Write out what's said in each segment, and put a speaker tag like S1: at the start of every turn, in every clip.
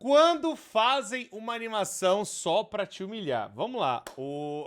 S1: quando fazem uma animação só pra te humilhar. Vamos lá.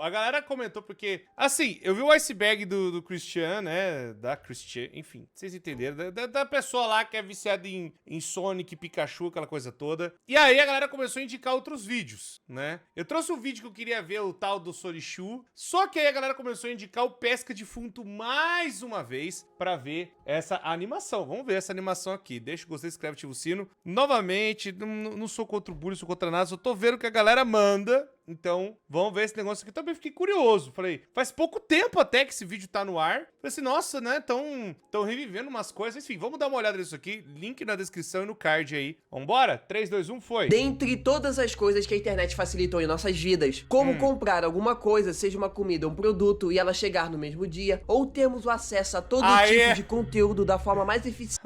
S1: A galera comentou porque... Assim, eu vi o iceberg do Christian, né? Da Christian, enfim. Vocês entenderam. Da pessoa lá que é viciada em Sonic, Pikachu, aquela coisa toda. E aí a galera começou a indicar outros vídeos, né? Eu trouxe um vídeo que eu queria ver, o tal do Sonichu. Só que aí a galera começou a indicar o Pesca Defunto mais uma vez pra ver essa animação. Vamos ver essa animação aqui. Deixa o gostei, inscreve, ativa o sino. Novamente, não sou contra o bullying, sou contra nada, só tô vendo o que a galera manda. Então, vamos ver esse negócio aqui. Também fiquei curioso. Falei, faz pouco tempo até que esse vídeo tá no ar. Falei assim, nossa, né? Tão revivendo umas coisas. Enfim, vamos dar uma olhada nisso aqui. Link na descrição e no card aí. Vambora? 3, 2, 1, foi.
S2: Dentre todas as coisas que a internet facilitou em nossas vidas, como comprar alguma coisa, seja uma comida ou um produto, e ela chegar no mesmo dia, ou termos o acesso a todo tipo de conteúdo da forma mais eficiente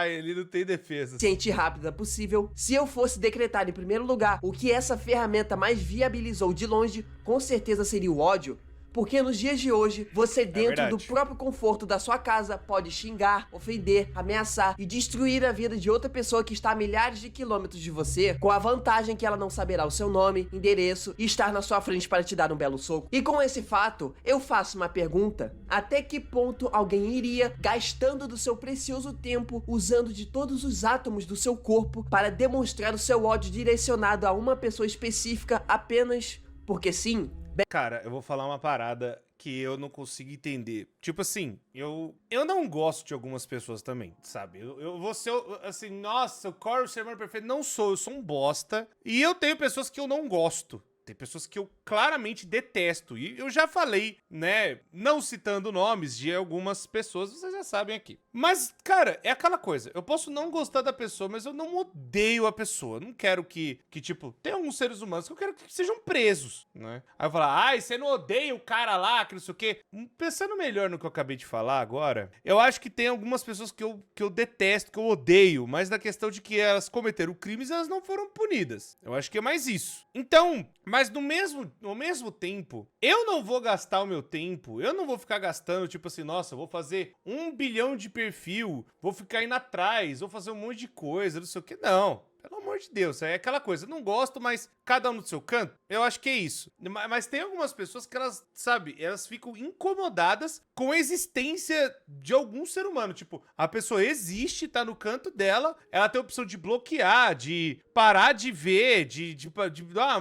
S1: Ele não tem defesa.
S2: e rápida possível, se eu fosse decretar em primeiro lugar o que essa ferramenta mais viabilizou de longe, com certeza seria o ódio. Porque nos dias de hoje, você dentro do próprio conforto da sua casa pode xingar, ofender, ameaçar e destruir a vida de outra pessoa que está a milhares de quilômetros de você, com a vantagem que ela não saberá o seu nome, endereço e estar na sua frente para te dar um belo soco. E com esse fato, eu faço uma pergunta: até que ponto alguém iria, gastando do seu precioso tempo, usando de todos os átomos do seu corpo para demonstrar o seu ódio direcionado a uma pessoa específica apenas porque sim?
S1: Cara, eu vou falar uma parada que eu não consigo entender. Tipo assim, eu não gosto de algumas pessoas também, sabe? Eu vou ser, assim, nossa, o Corey, o ser humano perfeito. Não sou, eu sou um bosta. E eu tenho pessoas que eu não gosto. Tem pessoas que eu claramente detesto. E eu já falei, né, não citando nomes de algumas pessoas, vocês já sabem aqui. Mas, cara, é aquela coisa. Eu posso não gostar da pessoa, mas eu não odeio a pessoa. Eu não quero que tipo, tem alguns seres humanos que eu quero que sejam presos, né? Aí eu falar, ai, você não odeia o cara lá, que não sei o quê. Pensando melhor no que eu acabei de falar agora, eu acho que tem algumas pessoas que eu detesto, que eu odeio, mas na questão de que elas cometeram crimes e elas não foram punidas. Eu acho que é mais isso. Então, mas no mesmo tempo, eu não vou gastar o meu tempo, eu não vou ficar gastando, tipo assim, nossa, eu vou fazer 1 bilhão de perfil, vou ficar indo atrás, vou fazer um monte de coisa, não sei o que, não. Pelo amor de Deus, é aquela coisa, eu não gosto, mas cada um no seu canto, eu acho que é isso. Mas tem algumas pessoas que elas, sabe, elas ficam incomodadas com a existência de algum ser humano. Tipo, a pessoa existe, tá no canto dela, ela tem a opção de bloquear, de parar de ver,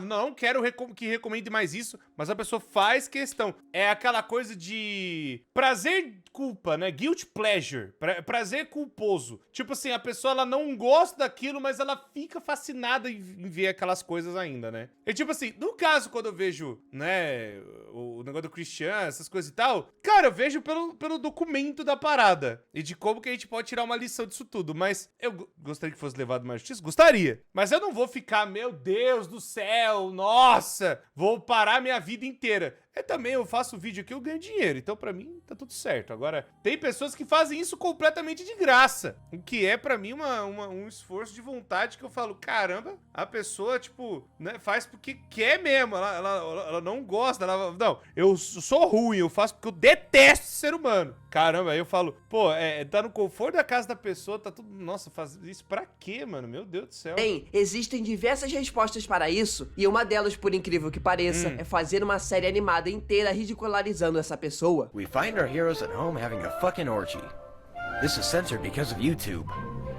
S1: não quero que recomende mais isso, mas a pessoa faz questão. É aquela coisa de prazer, culpa, né? Guilt pleasure, prazer culposo. Tipo assim, a pessoa ela não gosta daquilo, mas ela fica fascinada em ver aquelas coisas ainda, né? E tipo assim, no caso, quando eu vejo, né, o negócio do Christian, essas coisas e tal, cara, eu vejo pelo documento da parada e de como que a gente pode tirar uma lição disso tudo, mas eu gostaria que fosse levado mais justiça? Gostaria. Mas eu não vou ficar, meu Deus do céu, nossa, vou parar minha vida inteira. Também eu faço vídeo aqui, eu ganho dinheiro, então pra mim tá tudo certo. Agora, tem pessoas que fazem isso completamente de graça, o que é pra mim um esforço de vontade que eu falo, caramba, a pessoa, tipo, né, faz porque quer mesmo, ela não gosta, não, eu sou ruim, eu faço porque eu detesto ser humano. Caramba, aí eu falo, pô, tá no conforto da casa da pessoa, tá tudo, nossa, faz isso pra quê, mano? Meu Deus do céu.
S2: Bem, existem diversas respostas para isso, e uma delas, por incrível que pareça, é fazer uma série animada inteira ridicularizando essa pessoa.
S3: We find our heroes at home having a fucking orgy. This is censored because of YouTube.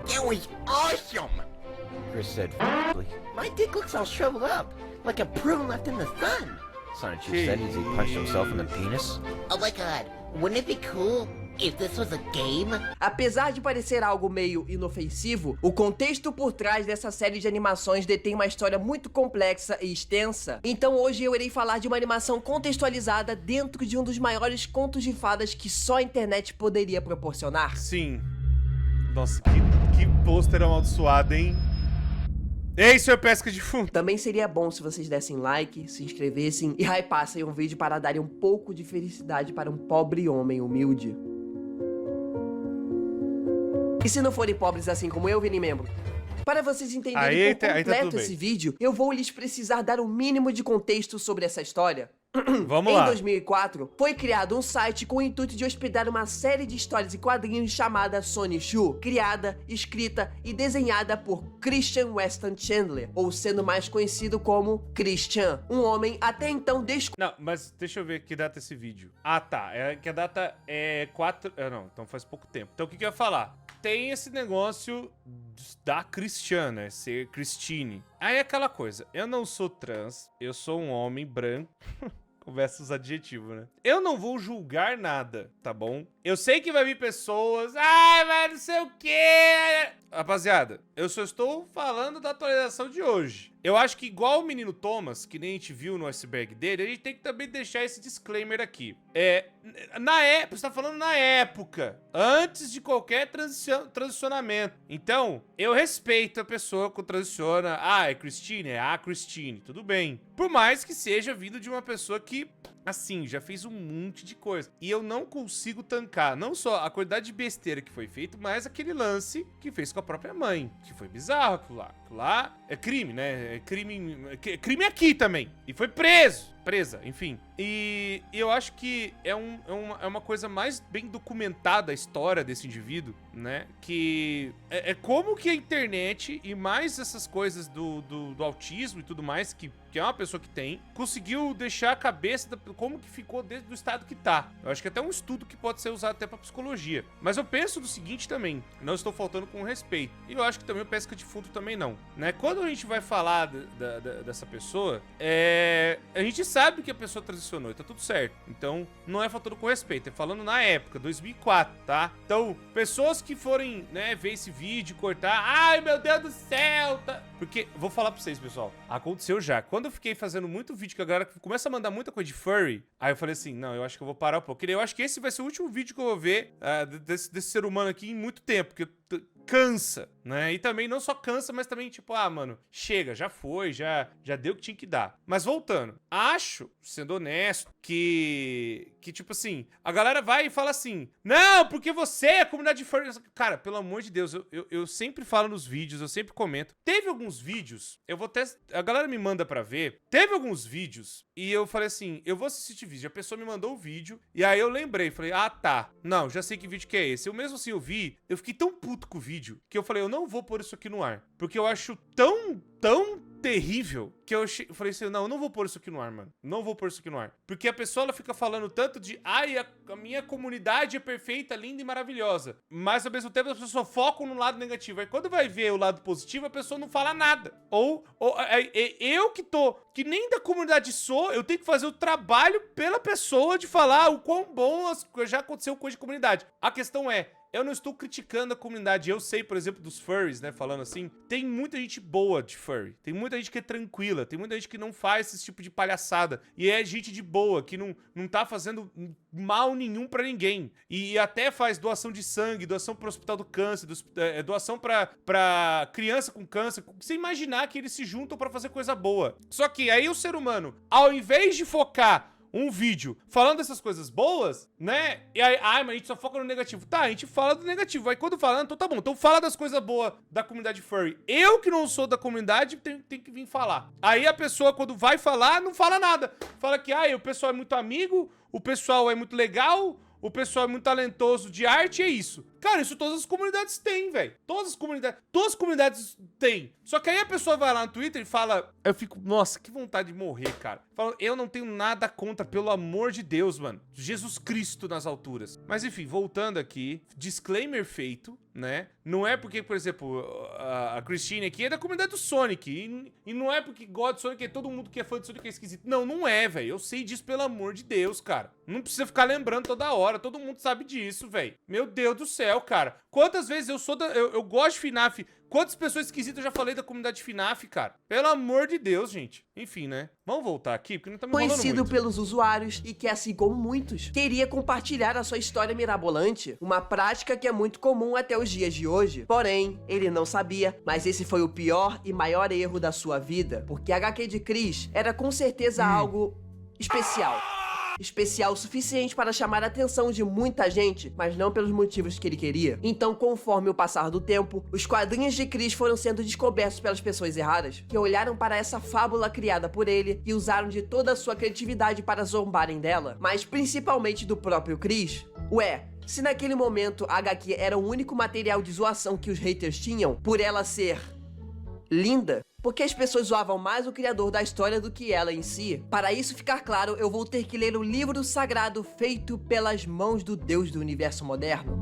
S4: It was awesome!
S3: Chris said,
S4: My dick looks all shriveled up, like a prune left in the sun.
S3: Sonichu said as he punched himself in the penis.
S4: Oh my god, wouldn't it be cool if this was a game?
S2: Apesar de parecer algo meio inofensivo, o contexto por trás dessa série de animações detém uma história muito complexa e extensa. Então hoje eu irei falar de uma animação contextualizada dentro de um dos maiores contos de fadas que só a internet poderia proporcionar.
S1: Sim. Nossa, que pôster amaldiçoado, hein? Ei, senhor Pesca Defunto!
S2: Também seria bom se vocês dessem like, se inscrevessem e hypassem um vídeo para darem um pouco de felicidade para um pobre homem humilde. E se não forem pobres assim como eu, virem membro? Para vocês entenderem por completo esse vídeo, eu vou lhes precisar dar um mínimo de contexto sobre essa história.
S1: Vamos
S2: Em
S1: lá.
S2: 2004, foi criado um site com o intuito de hospedar uma série de histórias e quadrinhos chamada Sonny Shu, criada, escrita e desenhada por Christian Weston Chandler, ou sendo mais conhecido como Christian, um homem até então
S1: Não, mas deixa eu ver que data é esse vídeo. Ah, tá. É que a data é 4... não, então faz pouco tempo. Então o que eu ia falar? Tem esse negócio da Christian, né? Ser Christine. Aí é aquela coisa. Eu não sou trans, eu sou um homem branco. Conversa os adjetivos, né? Eu não vou julgar nada, tá bom? Eu sei que vai vir pessoas... Ai, mas não sei o quê... Rapaziada, eu só estou falando da atualização de hoje. Eu acho que igual o menino Thomas, que nem a gente viu no iceberg dele, a gente tem que também deixar esse disclaimer aqui. Na época, você tá falando na época, antes de qualquer transicionamento. Então, eu respeito a pessoa que transiciona. Ah, é Christine? É a Christine. Tudo bem. Por mais que seja vindo de uma pessoa que, assim, já fez um monte de coisa. E eu não consigo tancar, não só a quantidade de besteira que foi feito, mas aquele lance que fez com a própria mãe. Que foi bizarro aquilo lá. Aquilo lá é crime, né? É crime aqui também. E foi presa, enfim. E eu acho que é uma coisa mais bem documentada a história desse indivíduo, né? Que é como que a internet e mais essas coisas do autismo e tudo mais, que é uma pessoa que tem, conseguiu deixar a cabeça como que ficou dentro do estado que tá. Eu acho que até um estudo que pode ser usado até pra psicologia. Mas eu penso do seguinte também, não estou faltando com respeito. E eu acho que também o pesca de fundo também não, né? Quando a gente vai falar dessa pessoa, a gente sabe que a pessoa transicionou e tá tudo certo. Então, não é faltando com respeito, é falando na época, 2004, tá? Então, pessoas que forem, né, ver esse vídeo, cortar, ai meu Deus do céu, tá? Porque, vou falar pra vocês, pessoal, aconteceu já. Quando eu fiquei fazendo muito vídeo que a galera começa a mandar muita coisa de furry, aí eu falei assim, não, eu acho que eu vou parar um pouco. Eu acho que esse vai ser o último vídeo que eu vou ver desse ser humano aqui em muito tempo, porque cansa, né? E também não só cansa, mas também tipo, mano, chega, já foi, já deu o que tinha que dar. Mas voltando, acho, sendo honesto, que tipo assim, a galera vai e fala assim, não, porque você é a comunidade furry. Cara, pelo amor de Deus, eu sempre falo nos vídeos, eu sempre comento. Teve alguns vídeos, eu vou até... A galera me manda pra ver. Teve alguns vídeos e eu falei assim, eu vou assistir vídeo. A pessoa me mandou o vídeo e aí eu lembrei, falei, ah, tá. Não, já sei que vídeo que é esse. Eu mesmo assim, eu vi, eu fiquei tão puto com o vídeo que eu falei, eu não vou pôr isso aqui no ar. Porque eu acho tão terrível que eu falei assim, não, eu não vou pôr isso aqui no ar, mano. Não vou pôr isso aqui no ar. Porque a pessoa, ela fica falando tanto de, ai, a minha comunidade é perfeita, linda e maravilhosa. Mas, ao mesmo tempo, as pessoas só focam no lado negativo. Aí, quando vai ver o lado positivo, a pessoa não fala nada. Eu que nem da comunidade sou, eu tenho que fazer o trabalho pela pessoa de falar o quão bom já aconteceu coisa de comunidade. A questão é, eu não estou criticando a comunidade. Eu sei, por exemplo, dos furries, né? Falando assim, tem muita gente boa de furry. Tem muita gente que é tranquila. Tem muita gente que não faz esse tipo de palhaçada. E é gente de boa, que não tá fazendo mal nenhum pra ninguém. E até faz doação de sangue, doação pro Hospital do Câncer, doação pra criança com câncer. Você imaginar que eles se juntam pra fazer coisa boa. Só que aí o ser humano, ao invés de focar um vídeo falando dessas coisas boas, né? E aí, mas a gente só foca no negativo. Tá, a gente fala do negativo. Aí quando falando, então tá bom. Então fala das coisas boas da comunidade furry. Eu que não sou da comunidade, tenho que vir falar. Aí a pessoa, quando vai falar, não fala nada. Fala que, o pessoal é muito amigo, o pessoal é muito legal, o pessoal é muito talentoso de arte, é isso. Cara, isso todas as comunidades têm, velho. Todas as comunidades têm. Só que aí a pessoa vai lá no Twitter e fala... Eu fico, nossa, que vontade de morrer, cara. Fala, eu não tenho nada contra, pelo amor de Deus, mano. Jesus Cristo nas alturas. Mas enfim, voltando aqui. Disclaimer feito, né? Não é porque, por exemplo, a Christine aqui é da comunidade do Sonic. E não é porque gosta de Sonic, todo mundo que é fã de Sonic é esquisito. Não é, velho. Eu sei disso, pelo amor de Deus, cara. Não precisa ficar lembrando toda hora. Todo mundo sabe disso, velho. Meu Deus do céu, cara. Quantas vezes eu gosto de FNAF. Quantas pessoas esquisitas eu já falei da comunidade FNAF, cara? Pelo amor de Deus, gente. Enfim, né? Vamos voltar aqui, porque não tá me enrolando muito.
S2: Conhecido pelos usuários e que, assim como muitos, queria compartilhar a sua história mirabolante, uma prática que é muito comum até os dias de hoje. Porém, ele não sabia, mas esse foi o pior e maior erro da sua vida, porque a HQ de Chris era com certeza algo especial. especial o suficiente para chamar a atenção de muita gente, mas não pelos motivos que ele queria. Então, conforme o passar do tempo, os quadrinhos de Chris foram sendo descobertos pelas pessoas erradas, que olharam para essa fábula criada por ele e usaram de toda a sua criatividade para zombarem dela, mas principalmente do próprio Chris. Ué, se naquele momento a HQ era o único material de zoação que os haters tinham, por ela ser linda, porque as pessoas zoavam mais o criador da história do que ela em si. Para isso ficar claro, eu vou ter que ler o livro sagrado feito pelas mãos do Deus do universo moderno.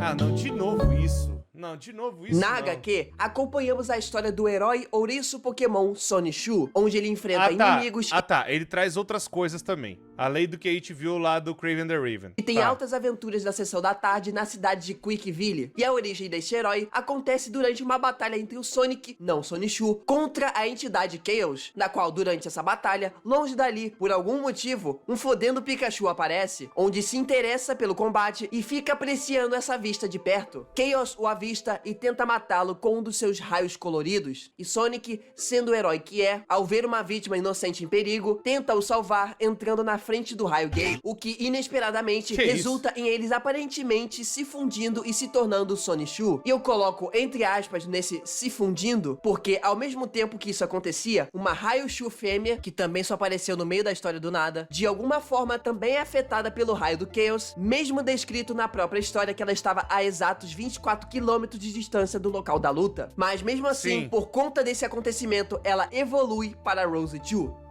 S1: Ah, não, de novo isso. Não, de novo isso.
S2: Na
S1: não.
S2: HQ, acompanhamos a história do herói ouriço Pokémon Sonichu, onde ele enfrenta inimigos
S1: ele traz outras coisas também. Além do que a gente viu lá do Craven the Raven.
S2: e tem altas aventuras na sessão da tarde na cidade de Quickville. E a origem desse herói acontece durante uma batalha entre o Sonic, não Sonichu, contra a entidade Chaos, na qual durante essa batalha, longe dali, por algum motivo, um fodendo Pikachu aparece, onde se interessa pelo combate e fica apreciando essa vista de perto. Chaos o avista e tenta matá-lo com um dos seus raios coloridos, e Sonic, sendo o herói que é, ao ver uma vítima inocente em perigo, tenta o salvar entrando na frente do raio gay, o que inesperadamente resulta em eles aparentemente se fundindo e se tornando Sonichu. E eu coloco entre aspas nesse se fundindo, porque ao mesmo tempo que isso acontecia, uma Raichu fêmea, que também só apareceu no meio da história do nada, de alguma forma também é afetada pelo raio do Chaos, mesmo descrito na própria história que ela estava a exatos 24 km de distância do local da luta. Mas mesmo assim, por conta desse acontecimento, ela evolui para Rose 2.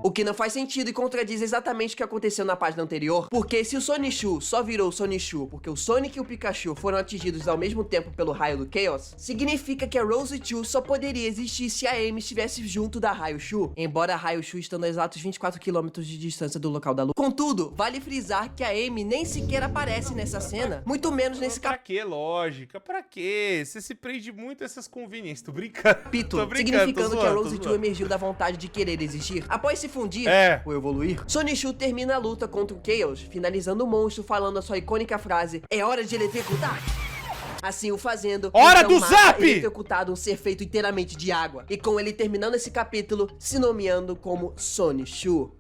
S2: O que não faz sentido e contradiz exatamente o que aconteceu na página anterior, porque se o Sonichu só virou Sonichu porque o Sonic e o Pikachu foram atingidos ao mesmo tempo pelo raio do Chaos, significa que a Rose 2 só poderia existir se a Amy estivesse junto da Raichu, embora a Raichu estando a exatos 24 km de distância do local da luta. Contudo, vale frisar que a Amy nem sequer aparece nessa cena, muito menos nesse
S1: Pra que lógica? Pra quê? Você se prende muito a essas conveniências. Tô brincando.
S2: capítulo, significando que a Rose 2 emergiu da vontade de querer existir. Após se fundir ou evoluir, Sonichu termina a luta contra o Chaos, finalizando o monstro falando a sua icônica frase: "É hora de eletrocutar!" Assim o fazendo,
S1: hora
S2: então
S1: do
S2: mata
S1: zap!
S2: eletrocutado um ser feito inteiramente de água, e com ele terminando esse capítulo, se nomeando como Sonichu.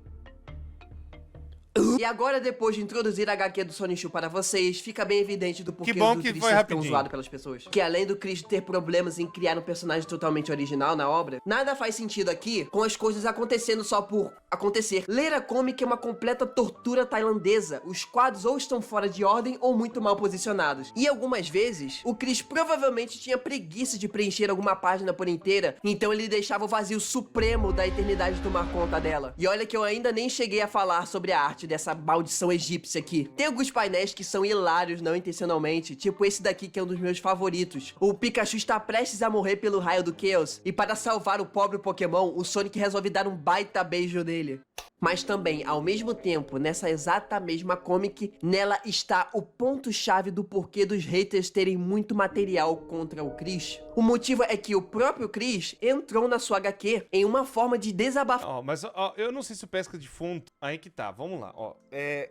S2: E agora, depois de introduzir a HQ do Sonichu para vocês, fica bem evidente do porquê
S1: Que bom
S2: do
S1: que
S2: Chris
S1: foi
S2: ser tão
S1: rapidinho.
S2: zoado pelas pessoas. Que além do Chris ter problemas em criar um personagem totalmente original na obra, nada faz sentido aqui com as coisas acontecendo só por acontecer. Ler a comic é uma completa tortura tailandesa. Os quadros ou estão fora de ordem ou muito mal posicionados. E algumas vezes, o Chris provavelmente tinha preguiça de preencher alguma página por inteira, então ele deixava o vazio supremo da eternidade tomar conta dela. E olha que eu ainda nem cheguei a falar sobre a arte dessa maldição egípcia aqui. Tem alguns painéis que são hilários não intencionalmente, tipo esse daqui que é um dos meus favoritos. O Pikachu está prestes a morrer pelo raio do Chaos, e para salvar o pobre Pokémon, o Sonic resolve dar um baita beijo nele. Mas também, ao mesmo tempo, nessa exata mesma comic, nela está o ponto-chave do porquê dos haters terem muito material contra o Chris. O motivo é que o próprio Chris entrou na sua HQ em uma forma de desabafo.
S1: Mas eu não sei se o Pesca Defunto... Aí que tá, vamos lá, ó.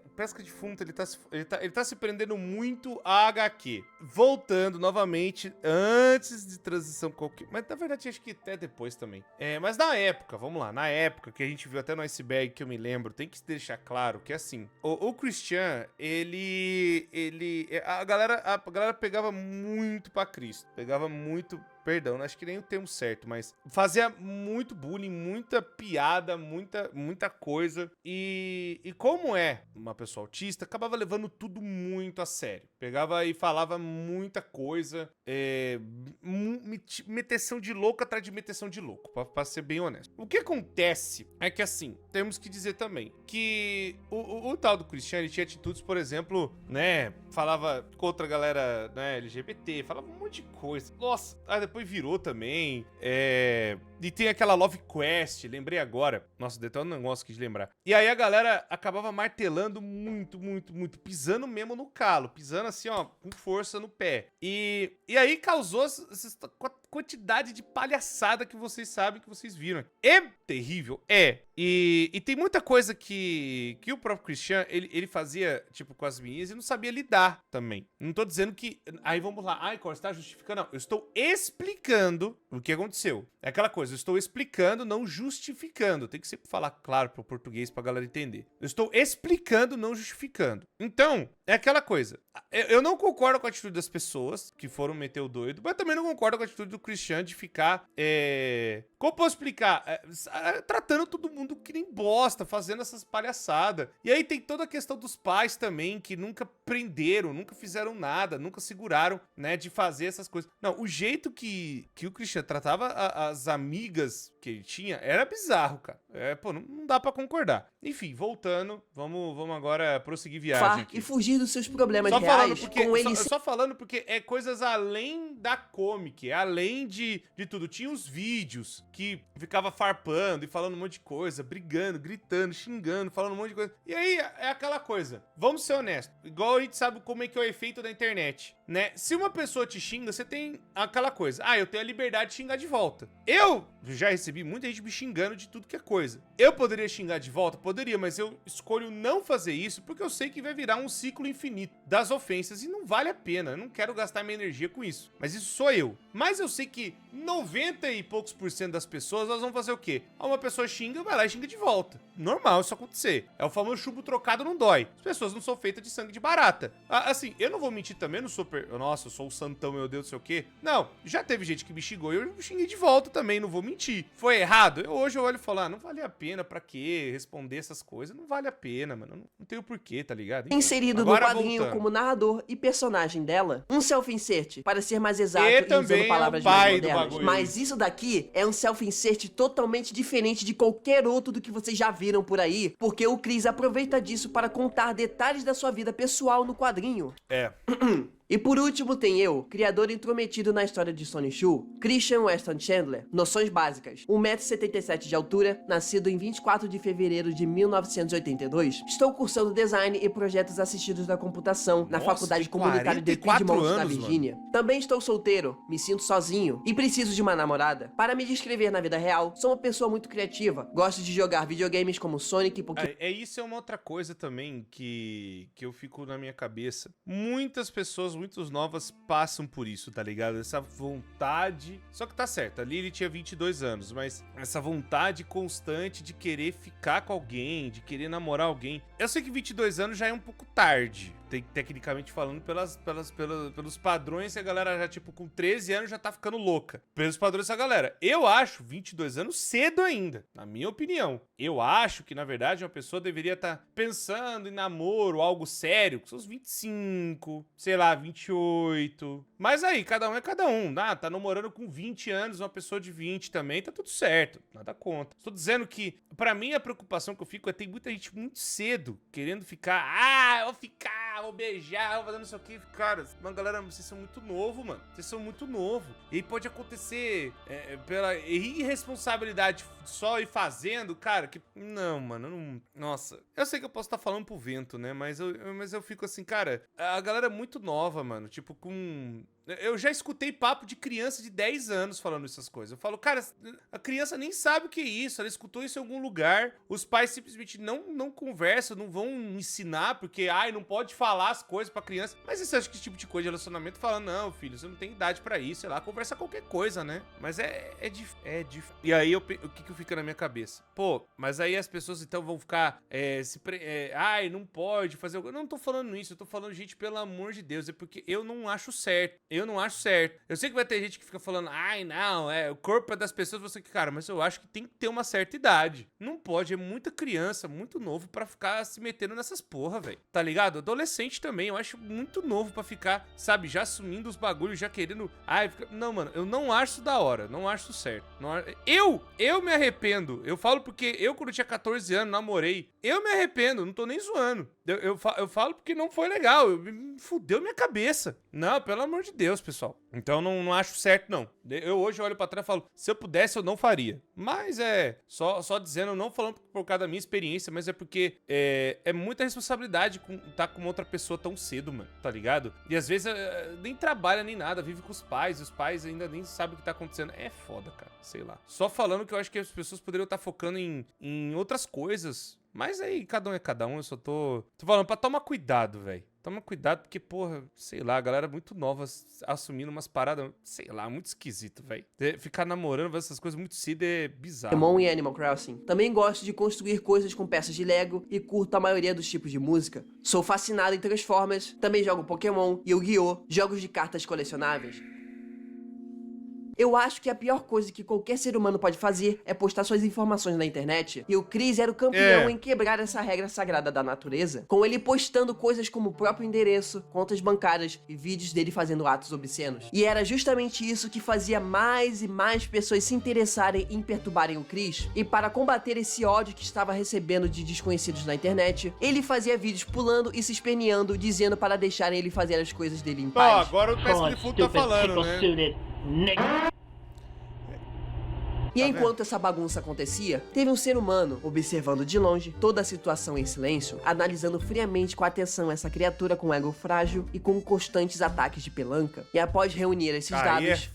S1: O Pesca Defunto, ele tá se prendendo muito a HQ. Voltando novamente, antes de transição qualquer... Mas na verdade, acho que até depois também. Mas na época, vamos lá, na época que a gente viu até no Iceberg, que eu me lembro, tem que deixar claro que assim, o Christian, a galera pegava muito pra Cristo, pegava muito, perdão, acho que nem o termo certo, mas fazia muito bullying, muita piada, muita coisa, e como é uma pessoa autista, acabava levando tudo muito a sério, pegava e falava muita coisa, meteção de louco atrás de meteção de louco, pra ser bem honesto. O que acontece é que assim, temos que dizer também que o tal do Christian, ele tinha atitudes, por exemplo, né, falava contra a galera, né, LGBT, falava um monte de coisa. Nossa, aí depois virou também. E tem aquela Love Quest, lembrei agora. Nossa, deu até um negócio aqui de lembrar. E aí a galera acabava martelando muito, pisando mesmo no calo, pisando assim, ó, com força no pé. E aí causou essa quantidade de palhaçada que vocês sabem, que vocês viram. É terrível? E tem muita coisa que o próprio Christian, ele fazia, tipo, com as meninas e não sabia lidar também. Não tô dizendo que... Aí vamos lá, ai, Cor, você tá justificando? Não, eu estou explicando o que aconteceu. É aquela coisa, eu estou explicando, não justificando. Tem que sempre falar claro pro português pra galera entender. Eu estou explicando, não justificando. Então, é aquela coisa. Eu não concordo com a atitude das pessoas que foram meter o doido, mas também não concordo com a atitude do Christian de ficar... Como eu posso explicar? Tratando todo mundo que nem bosta, fazendo essas palhaçadas. E aí tem toda a questão dos pais também, que nunca prenderam, nunca fizeram nada, nunca seguraram, né, de fazer essas coisas. Não, o jeito que o Christian tratava as amigas que ele tinha era bizarro, cara. Pô, não dá pra concordar. Enfim, voltando, vamos agora prosseguir viagem aqui.
S2: E fugir dos seus problemas
S1: Só
S2: reais
S1: com ele... Só falando porque é coisas além da comic, além de tudo. Tinha os vídeos que ficava farpando e falando um monte de coisa, brigando, gritando, xingando, falando um monte de coisa. E aí é aquela coisa, vamos ser honestos, igual a gente sabe como é que é o efeito da internet, né? Se uma pessoa te xinga, você tem aquela coisa, eu tenho a liberdade de xingar de volta. Eu já recebi muita gente me xingando de tudo que é coisa. Eu poderia xingar de volta? Poderia, mas eu escolho não fazer isso porque eu sei que vai virar um ciclo infinito das ofensas e não vale a pena. Eu não quero gastar minha energia com isso. Mas isso sou eu. Mas eu sei que 90 e poucos % das pessoas, elas vão fazer o quê? Uma pessoa xinga, vai lá e xinga de volta. Normal isso acontecer. É o famoso chumbo trocado não dói. As pessoas não são feitas de sangue de barata. Assim, eu não vou mentir também, eu não sou... Nossa, eu sou o santão, meu Deus, não sei o quê. Não, já teve gente que me xingou e eu xinguei de volta também, não vou mentir. Foi errado? Hoje eu olho e falo, não vale a pena, pra quê? Responder essas coisas, não vale a pena, mano. Não tem o porquê, tá ligado? Enfim,
S2: inserido no quadrinho como narrador e personagem dela, um self-insert, para ser mais exato e usando palavras mais modernas. Mas isso daqui é um self-insert totalmente diferente de qualquer outro do que vocês já viram por aí, porque o Chris aproveita disso para contar detalhes da sua vida pessoal no quadrinho. E por último tem eu, criador intrometido na história de Sonic Shoe, Christian Weston Chandler. Noções básicas. 1,77 m de altura, nascido em 24 de fevereiro de 1982. Estou cursando design e projetos assistidos da computação na Faculdade Comunitária de Piedmont, na Virgínia. Também estou solteiro, me sinto sozinho e preciso de uma namorada. Para me descrever na vida real, sou uma pessoa muito criativa. Gosto de jogar videogames como Sonic e Pokémon.
S1: Isso é uma outra coisa também que eu fico na minha cabeça. Muitas pessoas muito novas passam por isso, tá ligado? Essa vontade... Só que tá certo, ali ele tinha 22 anos, mas essa vontade constante de querer ficar com alguém, de querer namorar alguém. Eu sei que 22 anos já é um pouco tarde, tecnicamente falando, pelos padrões que a galera já, tipo, com 13 anos já tá ficando louca. Pelos padrões dessa galera. Eu acho 22 anos cedo ainda, na minha opinião. Eu acho que, na verdade, uma pessoa deveria estar pensando em namoro, algo sério, com seus 25, sei lá, 28. Mas aí, cada um é cada um. Tá namorando com 20 anos, uma pessoa de 20 também, tá tudo certo. Nada contra. Estou dizendo que, pra mim, a preocupação que eu fico é tem muita gente muito cedo querendo ficar, eu vou ficar, vou beijar, vou fazer não sei o que. Cara, galera, vocês são muito novo, mano. Vocês são muito novo. E aí pode acontecer pela irresponsabilidade só ir fazendo, cara, que... Não, mano, não... Nossa. Eu sei que eu posso estar falando pro vento, né? Mas eu fico assim, cara, a galera é muito nova, mano. Tipo, com... Eu já escutei papo de criança de 10 anos falando essas coisas. Eu falo, cara, a criança nem sabe o que é isso. Ela escutou isso em algum lugar. Os pais simplesmente não conversam, não vão ensinar, porque, não pode falar as coisas pra criança. Mas você acha que esse tipo de coisa de relacionamento fala, não, filho, você não tem idade pra isso, sei lá, conversa qualquer coisa, né? Mas é difícil. E aí, o que fica na minha cabeça? Pô, mas aí as pessoas então vão ficar, não pode fazer... Eu não tô falando isso, eu tô falando, gente, pelo amor de Deus, é porque eu não acho certo. Eu não acho certo. Eu sei que vai ter gente que fica falando, não, o corpo é das pessoas, você que, cara, mas eu acho que tem que ter uma certa idade. Não pode, é muita criança, muito novo pra ficar se metendo nessas porra, velho. Tá ligado? Adolescente também, eu acho muito novo pra ficar, sabe, já assumindo os bagulhos, já querendo... Não, mano, eu não acho isso da hora, não acho isso certo. Eu me arrependo. Eu falo porque eu, quando tinha 14 anos, namorei Eu me arrependo, não tô nem zoando. Eu falo porque não foi legal. Me fudeu minha cabeça. Não, pelo amor de Deus, pessoal. Então não acho certo, não. Eu hoje olho pra trás e falo, se eu pudesse, eu não faria. Mas só dizendo, não falando por causa da minha experiência, mas é porque é muita responsabilidade estar com outra pessoa tão cedo, mano, tá ligado? E às vezes nem trabalha nem nada, vive com os pais ainda nem sabem o que tá acontecendo. É foda, cara, sei lá. Só falando que eu acho que as pessoas poderiam estar focando em outras coisas. Mas aí, cada um é cada um, eu só tô falando pra tomar cuidado, velho. Toma cuidado porque, porra, sei lá, a galera muito nova assumindo umas paradas, sei lá, muito esquisito, velho. Ficar namorando essas coisas muito cedo é bizarro.
S2: Pokémon e Animal Crossing. Também gosto de construir coisas com peças de Lego e curto a maioria dos tipos de música. Sou fascinado em Transformers, também jogo Pokémon, Yu-Gi-Oh!, jogos de cartas colecionáveis. Eu acho que a pior coisa que qualquer ser humano pode fazer é postar suas informações na internet. E o Chris era o campeão em quebrar essa regra sagrada da natureza, com ele postando coisas como o próprio endereço, contas bancárias e vídeos dele fazendo atos obscenos. E era justamente isso que fazia mais e mais pessoas se interessarem em perturbarem o Chris. E para combater esse ódio que estava recebendo de desconhecidos na internet, ele fazia vídeos pulando e se esperneando, dizendo para deixarem ele fazer as coisas dele em paz.
S1: Agora o Pesca de Fundo tá falando, né?
S2: E enquanto essa bagunça acontecia, teve um ser humano observando de longe toda a situação em silêncio, analisando friamente com atenção essa criatura com ego frágil e com constantes ataques de pelanca. E após reunir esses dados,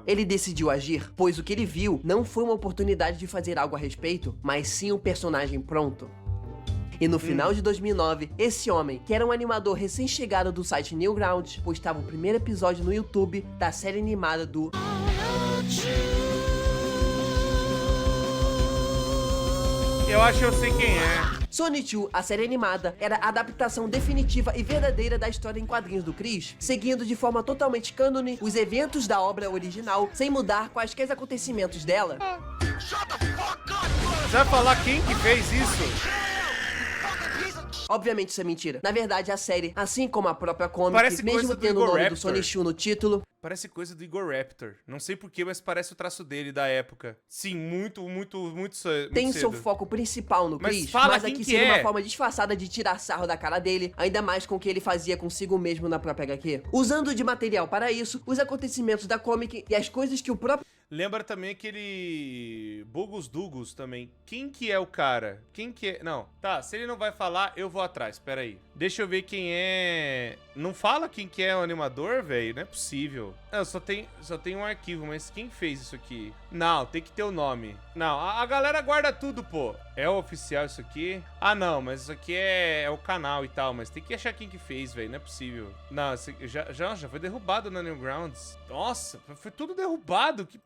S2: ele decidiu agir, pois o que ele viu não foi uma oportunidade de fazer algo a respeito, mas sim um personagem pronto. E no final de 2009, esse homem, que era um animador recém-chegado do site Newgrounds, postava o primeiro episódio no YouTube da série animada do...
S1: Eu acho que eu sei quem é.
S2: Sonic 2, a série animada, era a adaptação definitiva e verdadeira da história em quadrinhos do Chris, seguindo de forma totalmente cânone os eventos da obra original, sem mudar quaisquer acontecimentos dela.
S1: Você vai falar quem que fez isso?
S2: Obviamente isso é mentira. Na verdade, a série, assim como a própria comic,
S1: Parece
S2: mesmo tendo o nome do Sonic 2 no título...
S1: Parece coisa do Igor Raptor. Não sei porquê, mas parece o traço dele da época. Sim, muito
S2: tem
S1: cedo.
S2: seu foco principal no Chris, mas aqui seria uma forma disfarçada de tirar sarro da cara dele, ainda mais com o que ele fazia consigo mesmo na própria HQ. Usando de material para isso, os acontecimentos da comic e as coisas que o próprio...
S1: Lembra também aquele Bugus Dugus também. Quem que é o cara? Quem que é? Não, tá, se ele não vai falar, eu vou atrás, pera aí. Deixa eu ver quem é... Não fala quem que é o animador, velho? Não é possível. Não, só tem um arquivo, mas quem fez isso aqui? Não, tem que ter o nome. Não, a galera guarda tudo, pô. É o oficial isso aqui? Ah, não, mas isso aqui é o canal e tal, mas tem que achar quem que fez, velho, não é possível. Não, já foi derrubado na Newgrounds. Nossa, foi tudo derrubado. Que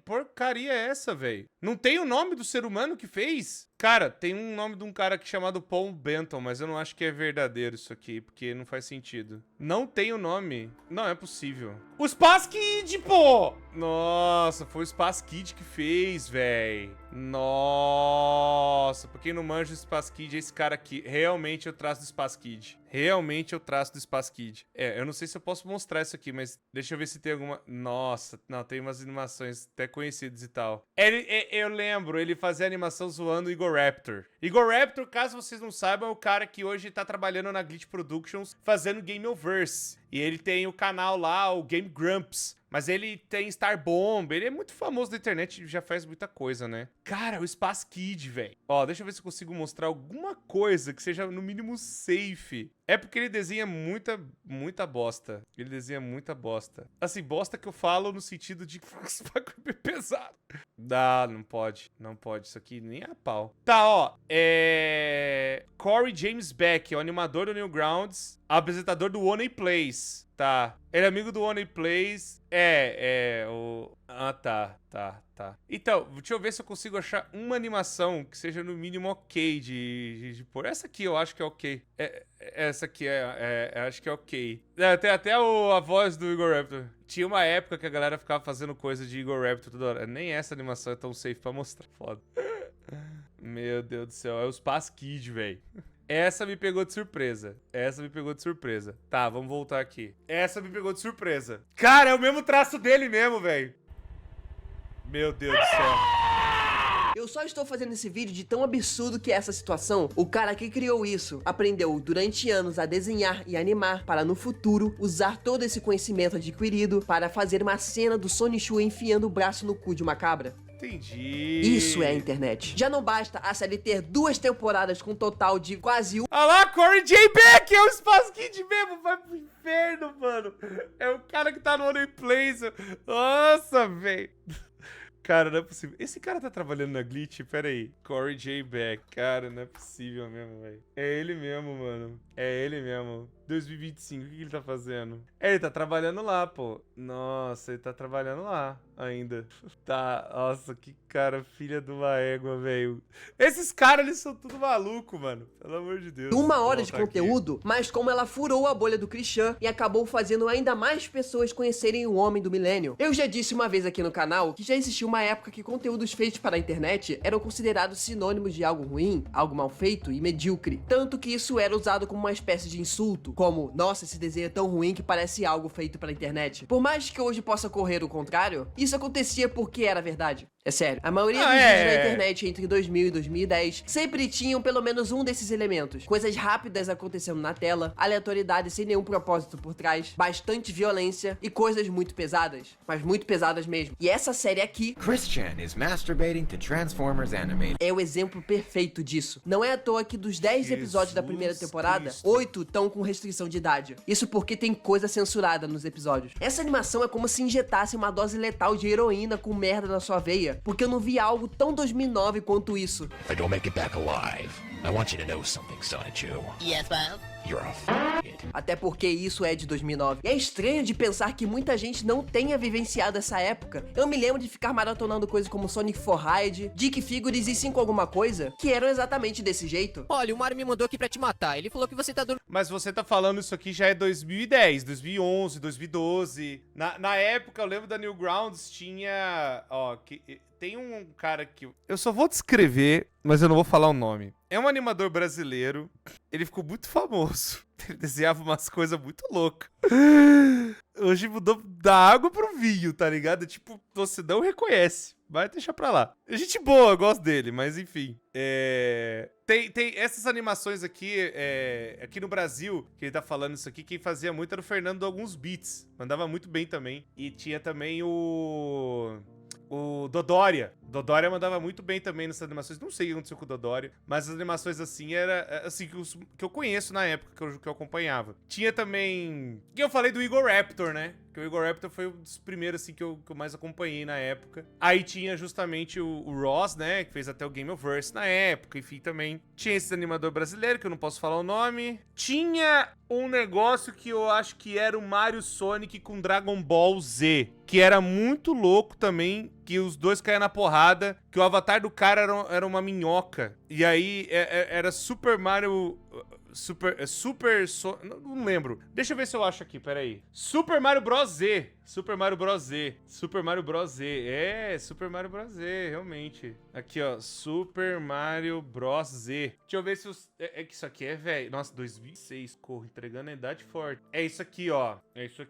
S1: porcaria é essa, velho? Não tem o nome do ser humano que fez? Cara, tem um nome de um cara aqui chamado Paul Benton, mas eu não acho que é verdadeiro isso aqui, porque não faz sentido. Não tem o nome. Não é possível. O Spaz Kid, pô! Nossa, foi o Spaz Kid que fez, velho. Nossa, pra quem não manja o Spaz Kid, é esse cara aqui. Realmente eu traço do Spaz Kid. Realmente eu traço do Spaz Kid. Eu não sei se eu posso mostrar isso aqui, mas deixa eu ver se tem alguma... Nossa, não, tem umas animações até conhecidas e tal. Eu lembro, ele fazia animação zoando o Igor Raptor. Igor Raptor, caso vocês não saibam, é o cara que hoje tá trabalhando na Glitch Productions fazendo Gameoverse. E ele tem o canal lá, o Game Grumps. Mas ele tem Star Bomb, ele é muito famoso na internet e já faz muita coisa, né? Cara, o Spaz Kid, velho. Ó, deixa eu ver se eu consigo mostrar alguma coisa que seja no mínimo safe. É porque ele desenha muita bosta. Ele desenha muita bosta. Assim, bosta que eu falo no sentido de esse bagulho é pesado. Não pode. Não pode. Isso aqui nem a pau. Tá, ó. Corey James Beck, o animador do Newgrounds, apresentador do One Plays. Tá. Ele é amigo do One Plays. Tá. Então, deixa eu ver se eu consigo achar uma animação que seja no mínimo ok de pôr. Essa aqui eu acho que é ok. Essa aqui acho que é ok. Tem até a voz do Igor Raptor. Tinha uma época que a galera ficava fazendo coisa de Igor Raptor toda hora. Nem essa animação é tão safe pra mostrar. Foda. Meu Deus do céu. É os Spaz Kid, velho. Essa me pegou de surpresa. Tá, vamos voltar aqui. Essa me pegou de surpresa. Cara, é o mesmo traço dele mesmo, velho. Meu Deus do céu.
S2: Eu só estou fazendo esse vídeo de tão absurdo que é essa situação. O cara que criou isso aprendeu durante anos a desenhar e animar para no futuro usar todo esse conhecimento adquirido para fazer uma cena do Sonichu enfiando o braço no cu de uma cabra.
S1: Entendi.
S2: Isso é a internet. Já não basta a série ter 2 temporadas com um total de quase
S1: Olha lá, Corey J. Beck, é o Space Kid mesmo, vai pro inferno, mano. É o cara que tá no Only Place. Nossa, velho. Cara, não é possível. Esse cara tá trabalhando na Glitch? Pera aí. Corey J. Beck. Cara, não é possível mesmo, velho. É ele mesmo, mano. É ele mesmo. 2025, o que ele tá fazendo? Ele tá trabalhando lá, pô. Nossa, ele tá trabalhando lá ainda. Tá, nossa, que cara, filha de uma égua, velho. Esses caras, eles são tudo maluco, mano. Pelo amor de Deus.
S2: 1 hora de conteúdo, mas como ela furou a bolha do Christian e acabou fazendo ainda mais pessoas conhecerem o homem do milênio. Eu já disse uma vez aqui no canal que já existiu uma época que conteúdos feitos para a internet eram considerados sinônimos de algo ruim, algo mal feito e medíocre. Tanto que isso era usado como uma espécie de insulto, como, nossa, esse desenho é tão ruim que parece algo feito pela internet. Por mais que hoje possa correr o contrário, isso acontecia porque era verdade. É sério, a maioria dos vídeos na internet entre 2000 e 2010 sempre tinham pelo menos um desses elementos. Coisas rápidas acontecendo na tela, aleatoriedade sem nenhum propósito por trás, bastante violência e coisas muito pesadas, mas muito pesadas mesmo. E essa série aqui,
S3: Christian is masturbating to Transformers animated.
S2: é o exemplo perfeito disso. Não é à toa que dos 10 episódios da primeira temporada,
S1: Cristo.
S2: 8 estão com restrição de idade. Isso porque tem coisa censurada nos episódios. Essa animação é como se injetasse uma dose letal de heroína com merda na sua veia, porque eu não vi algo tão 2009 quanto isso.
S5: If I don't make it back alive, I want you to know something, Sonichu.
S4: Yes, Bob?
S5: You're a f***it.
S2: Até porque isso é de 2009. E é estranho de pensar que muita gente não tenha vivenciado essa época. Eu me lembro de ficar maratonando coisas como Sonic Forride, Dick Figures e 5 alguma coisa, que eram exatamente desse jeito.
S6: Olha, o Mario me mandou aqui pra te matar. Ele falou que você tá dormindo.
S1: Mas você tá falando isso aqui já é 2010, 2011, 2012. Na época, eu lembro da Newgrounds, tinha... Ó, tem um cara que... Eu só vou descrever, mas eu não vou falar o nome. É um animador brasileiro. Ele ficou muito famoso. Ele desenhava umas coisas muito loucas. Hoje mudou da água pro vinho, tá ligado? Tipo, você não reconhece. Vai deixar pra lá. É gente boa, eu gosto dele, mas enfim. Tem essas animações aqui, aqui no Brasil, que ele tá falando isso aqui, quem fazia muito era o Fernando de Alguns Beats. Mandava muito bem também. E tinha também o Dodória. Dodória mandava muito bem também nessas animações. Não sei o que aconteceu com o Dodória, mas as animações assim era assim que eu conheço na época que eu acompanhava. Tinha também... Que eu falei do Igor Raptor, né? Que o Igor Raptor foi um dos primeiros assim que eu mais acompanhei na época. Aí tinha justamente o Ross, né? Que fez até o Gameverse na época. Enfim, também tinha esse animador brasileiro, que eu não posso falar o nome. Tinha um negócio que eu acho que era o Mario Sonic com Dragon Ball Z, que era muito louco também, que os dois caíam na porrada, que o avatar do cara era uma minhoca. E aí era Super Mario... Não lembro. Deixa eu ver se eu acho aqui, peraí. Super Mario Bros. Z. Super Mario Bros. Z. Super Mario Bros. Z. Super Mario Bros. Z, realmente. Aqui, ó. Super Mario Bros. Z. Deixa eu ver se os... É que isso aqui é, velho. Nossa, 2006, corro, entregando a idade forte. É isso aqui, ó. Deixa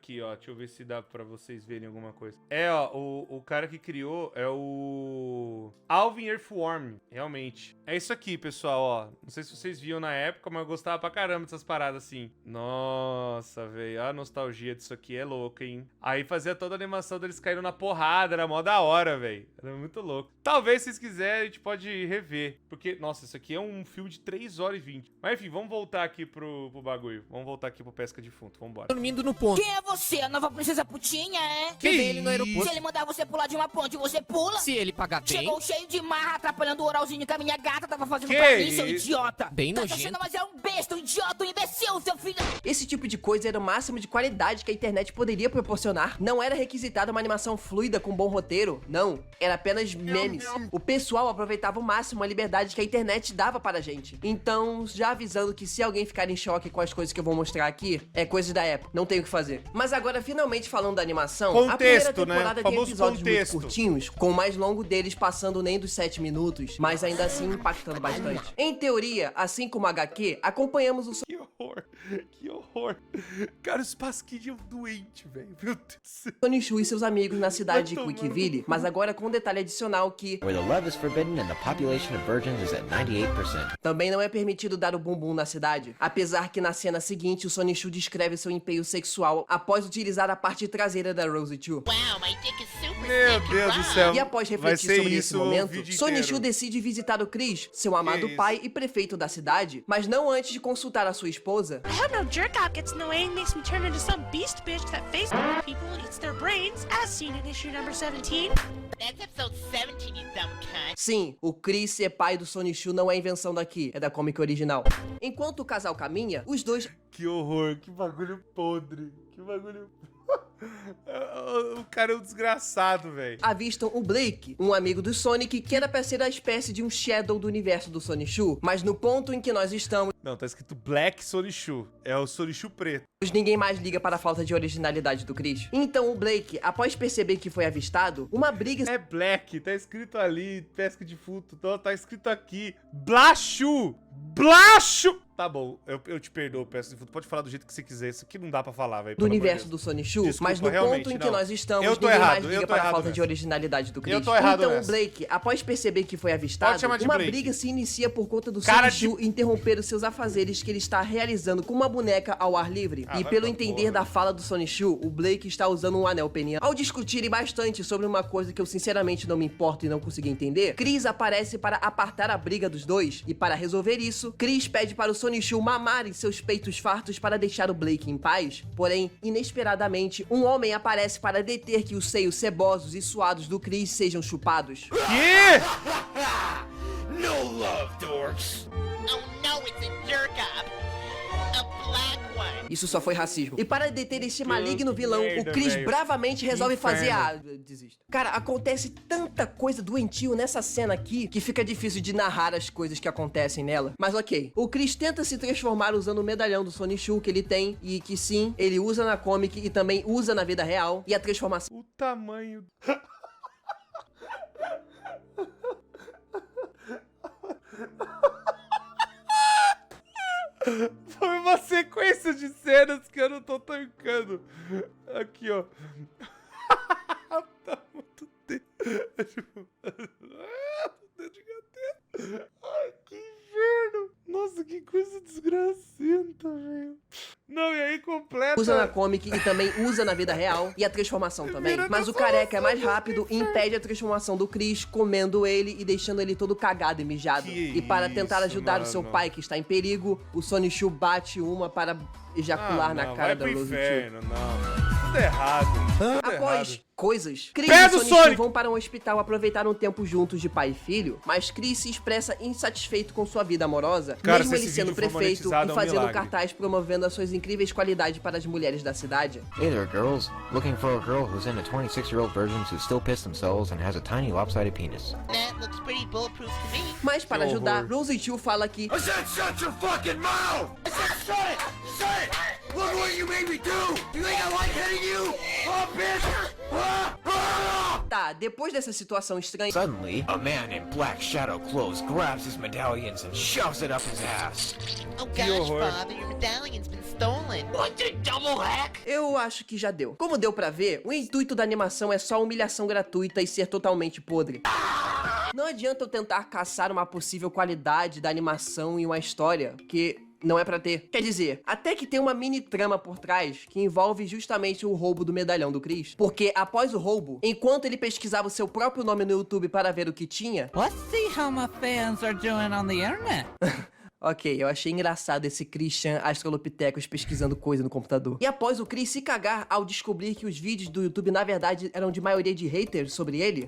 S1: eu ver se dá pra vocês verem alguma coisa. Ó, o cara que criou é o... Alvin Earthworm, realmente. É isso aqui, pessoal, ó. Não sei se vocês viam na época, mas eu gostava pra caramba dessas paradas assim. Nossa, velho. A nostalgia disso aqui é louca, hein? Aí fazia toda a animação deles caindo na porrada. Era mó da hora, velho. Era muito louco. Talvez, se vocês quiserem, a gente pode rever. Porque, nossa, isso aqui é um filme de 3 horas e 20. Mas, enfim, vamos voltar aqui pro bagulho. Vamos voltar aqui pro Pesca Defunto. Vambora.
S6: Dormindo no ponto.
S7: Quem é você? A nova princesa putinha, é?
S1: Que
S6: Levei ele no aeroporto.
S7: Se ele mandar você pular de uma ponte, você pula?
S6: Se ele pagar bem,
S7: Chegou cheio de marra, atrapalhando o oralzinho que a minha gata tava fazendo
S1: Que
S7: pra mim, seu
S1: isso?
S7: idiota.
S6: Bem
S7: Tá
S6: nojento.
S7: achando, mas é um besta, um idiota, um imbecil, seu filho.
S2: Esse tipo de coisa era o máximo de qualidade que a internet poderia proporcionar. Não era requisitada uma animação fluida com bom roteiro, não. Era apenas memes. O pessoal aproveitava ao máximo a liberdade que a internet dava para a gente. Então, já avisando que se alguém ficar em choque com as coisas que eu vou mostrar aqui, é coisa da época, não tem o que fazer. Mas agora, finalmente falando da animação, a primeira
S1: Contexto, né?
S2: temporada tem
S1: Famoso
S2: episódios
S1: contexto.
S2: muito curtinhos, com o mais longo deles passando nem dos 7 minutos, mas ainda assim impactando bastante. Em teoria, assim como a HQ, acompanhamos o
S1: Que horror. Que horror. Cara, o Space Kid é um doente, velho. Meu Deus.
S2: Sonichu e seus amigos na cidade de Quickville, mas agora com um detalhe adicional que
S3: Where the love is forbidden and the population of virgins is at 98%.
S2: também não é permitido dar o bumbum na cidade. Apesar que na cena seguinte o Sonichu descreve seu empenho sexual após utilizar a parte traseira da Rose Chu.
S7: Wow, my dick is super
S1: Meu Deus do céu.
S2: E após
S1: Vai
S2: refletir
S1: ser
S2: sobre esse
S1: isso o
S2: momento,
S1: vídeo
S2: Sonichu
S1: inteiro.
S2: decide visitar o Chris, seu amado
S1: isso?
S2: pai e prefeito da cidade, mas não antes de consultar a sua esposa.
S8: I hope no jerk off gets in the way and makes me turn into some beast bitch that Facebook people and eats their brains, as seen in issue number 17.
S7: That's episode 17, you dumb cunt.
S2: Sim, o Chris ser pai do Sonichu não é invenção daqui, é da comic original. Enquanto o casal caminha, os dois
S1: Que horror, que bagulho podre. Que bagulho... O cara é um desgraçado, velho.
S2: avistam o Blake, um amigo do Sonic que era pra ser a espécie de um Shadow do universo do Sonichu, mas no ponto em que nós estamos,
S1: Não, tá escrito Black Sonichu. É o Sonichu preto.
S2: ninguém mais liga para a falta de originalidade do Chris. Então o Blake, após perceber que foi avistado, uma briga
S1: É Black, tá escrito ali, pesca de futo. Então tá escrito aqui, Blaschu! Blaschu! Tá bom, eu te perdoo, pesca de futo. Pode falar do jeito que você quiser. Isso aqui não dá pra falar, velho.
S2: do universo do Sonichu,
S1: Desculpa,
S2: mas no
S1: realmente,
S2: ponto em que
S1: não.
S2: nós estamos,
S1: Eu tô
S2: ninguém
S1: errado,
S2: mais
S1: eu
S2: liga
S1: tô
S2: para a
S1: errado
S2: falta de
S1: nessa.
S2: originalidade do Chris.
S1: Eu tô errado
S2: Então
S1: nessa.
S2: o Blake, após perceber que foi avistado,
S1: chamar de
S2: uma
S1: Blake.
S2: briga se inicia por conta do
S1: Cara
S2: Sonichu interromper os seus afazeres que ele está realizando com uma boneca ao ar livre.
S1: Ah,
S2: E
S1: vai
S2: pelo
S1: pra
S2: entender
S1: porra.
S2: da fala do Sonichu, o Blake está usando um anel peniano. Ao discutirem bastante sobre uma coisa que eu sinceramente não me importo e não consegui entender, Chris aparece para apartar a briga dos dois. E para resolver isso, Chris pede para o Sonichu mamar em seus peitos fartos para deixar o Blake em paz. Porém, inesperadamente, um homem aparece para deter que os seios cebosos e suados do Chris sejam chupados.
S1: Que?
S3: No love, dorks!
S7: Oh no, it's a jerk off. A black one.
S2: Isso só foi racismo. E para deter este maligno vilão,
S1: merda,
S2: o Chris
S1: velho.
S2: bravamente resolve
S1: Inferno.
S2: fazer a... Desisto. Cara, acontece tanta coisa doentio nessa cena aqui que fica difícil de narrar as coisas que acontecem nela. Mas ok. O Chris tenta se transformar usando o medalhão do Sonichu que ele tem e que sim, ele usa na comic e também usa na vida real. E a transformação
S1: O tamanho... Foi uma sequência de cenas que eu não tô tancando. Aqui, ó. Tá muito dedo. Dedo de gateta. Ai, que inferno. Nossa, que coisa desgracenta, velho. Não, e aí completa...
S2: usa na comic e também usa na vida real. E a transformação também. Mas o careca é mais rápido e impede a transformação do Chris, comendo ele e deixando ele todo cagado e mijado.
S1: Que
S2: E para tentar
S1: isso,
S2: ajudar o seu
S1: mano.
S2: pai que está em perigo, o Sonichu bate uma para ejacular na
S1: não,
S2: cara
S1: vai
S2: da
S1: pro
S2: Rose Chu.
S1: inferno, não. Tudo errado. Tudo
S2: Após
S1: errado.
S2: coisas, Chris
S1: Pé
S2: e
S1: do
S2: Sonichu
S1: Sonic!
S2: vão para um hospital aproveitar um tempo juntos de pai e filho, mas Chris se expressa insatisfeito com sua vida amorosa,
S1: Cara,
S2: mesmo
S1: se
S2: ele
S1: esse
S2: sendo
S1: vídeo for
S2: prefeito
S1: monetizado,
S2: e
S1: é um
S2: fazendo
S1: milagre.
S2: cartaz promovendo as suas incríveis qualidades para as mulheres da cidade.
S3: Hey there, girls. Looking for a girl who's into 26-year-old virgins who still piss themselves and has a tiny lopsided penis.
S7: That looks pretty bulletproof to me.
S2: Mas para
S1: Que
S2: ajudar,
S1: horror.
S2: Rose Chu fala que
S3: I said shut your fucking mouth! I said shut it! Say it! Look what you made me do! You think I like hitting you? Oh, bitch! Ah! Ah!
S2: tá, depois dessa situação estranha,
S3: Suddenly, a man in black shadow clothes grabs his medallions and shoves it up his ass.
S7: Oh gosh,
S1: horror.
S7: Father, your medallion's been stolen. What the double hack?
S2: eu acho que já deu. Como deu pra ver, o intuito da animação é só humilhação gratuita e ser totalmente podre. Não adianta eu tentar caçar uma possível qualidade da animação e uma história que não é pra ter. Quer dizer, até que tem uma mini trama por trás que envolve justamente o roubo do medalhão do Chris. Porque após o roubo, enquanto ele pesquisava o seu próprio nome no YouTube para ver o que tinha,
S9: Let's see how my fans are doing on the internet.
S2: ok, eu achei engraçado esse Christian Australopithecus pesquisando coisa no computador. E após o Chris se cagar ao descobrir que os vídeos do YouTube na verdade eram de maioria de haters sobre ele,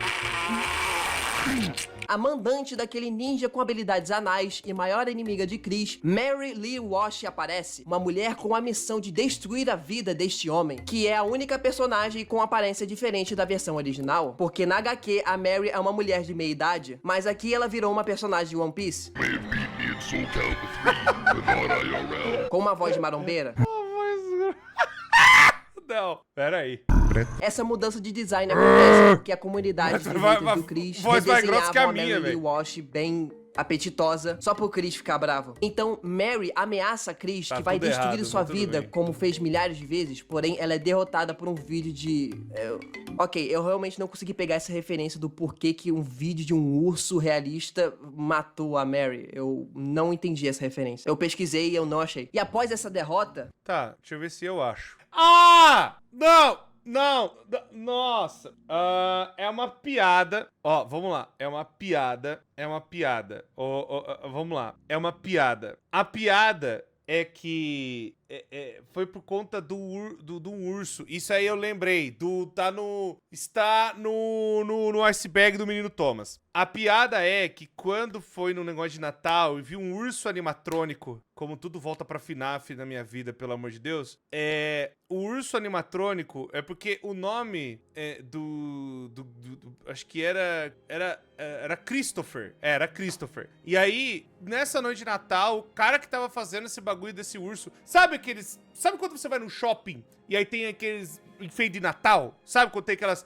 S2: a mandante daquele ninja com habilidades anais e maior inimiga de Chris, Mary Lee Walsh, aparece. Uma mulher com a missão de destruir a vida deste homem, que é a única personagem com aparência diferente da versão original, porque na HQ a Mary é uma mulher de meia idade, mas aqui ela virou uma personagem de One Piece. Com uma voz de marombeira.
S1: Não, pera aí.
S2: Essa mudança de design acontece porque a comunidade de
S1: Vai-
S2: haters do Chris
S1: voz mais grossa que a
S2: redesenhava a
S1: minha,
S2: Mary Lee
S1: velho.
S2: Walsh bem apetitosa, só pro Chris ficar bravo. Então, Mary ameaça Chris que vai destruir sua vida, como fez milhares de vezes, porém ela é derrotada por um vídeo de... Ok, eu realmente não consegui pegar essa referência do porquê que um vídeo de um urso realista matou a Mary. Eu não entendi essa referência. Eu pesquisei e eu não achei. E após essa derrota...
S1: Tá, deixa eu ver se eu acho. Ah! Não, nossa. É uma piada. Ó, vamos lá. É uma piada. Vamos lá. É uma piada. A piada é que foi por conta do urso. Isso aí eu lembrei. Está no iceberg do Menino Thomas. A piada é que quando foi no negócio de Natal e vi um urso animatrônico, como tudo volta pra FNAF na minha vida, pelo amor de Deus, o urso animatrônico é porque o nome acho que era Christopher. Era Christopher. E aí, nessa noite de Natal, o cara que tava fazendo esse bagulho desse urso, sabe quando você vai no shopping e aí tem aqueles enfeite de Natal? Sabe quando tem aquelas...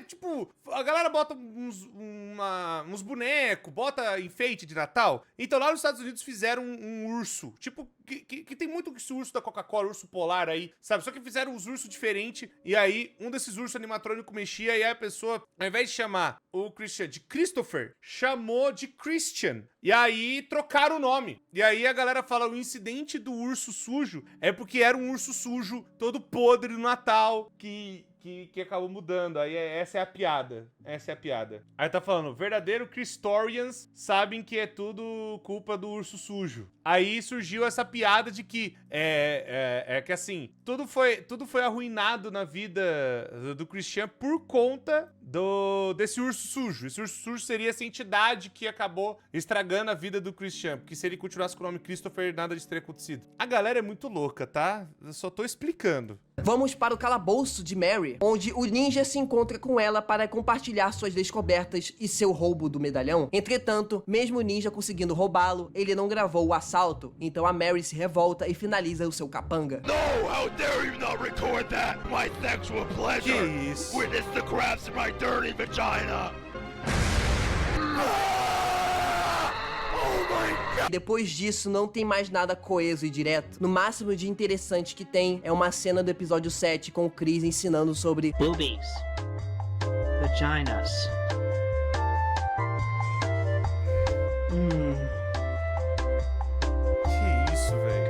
S1: tipo, a galera bota uns bonecos, bota enfeite de Natal. Então lá nos Estados Unidos fizeram um urso. Tipo, que tem muito esse urso da Coca-Cola, urso polar aí, sabe? Só que fizeram uns ursos diferentes. E aí, um desses ursos animatrônicos mexia e aí a pessoa, ao invés de chamar o Christian de Christopher, chamou de Christian. E aí, trocaram o nome. E aí a galera fala, o incidente do urso sujo é porque era um urso sujo, todo podre no Natal, que acabou mudando. Aí essa é a piada. Aí tá falando, verdadeiro Christorians sabem que é tudo culpa do urso sujo. Aí surgiu essa piada de que que assim, tudo foi arruinado na vida do Christian por conta desse urso sujo. Esse urso sujo seria essa entidade que acabou estragando a vida do Christian, porque se ele continuasse com o nome Christopher, nada disso teria acontecido. A galera é muito louca, tá? Eu só tô explicando.
S2: Vamos para o calabouço de Mary, onde o ninja se encontra com ela para compartilhar suas descobertas e seu roubo do medalhão. Entretanto, mesmo o ninja conseguindo roubá-lo, ele não gravou o assalto, então a Mary se revolta e finaliza o seu capanga.
S3: No, how dare you not record that? My sexual pleasure.
S1: Que isso?
S3: Witness the crafts in my dirty vagina.
S2: Depois disso, não tem mais nada coeso e direto. No máximo de interessante que tem é uma cena do episódio 7 com o Chris ensinando sobre
S10: boobies, vaginas.
S1: Que isso, velho?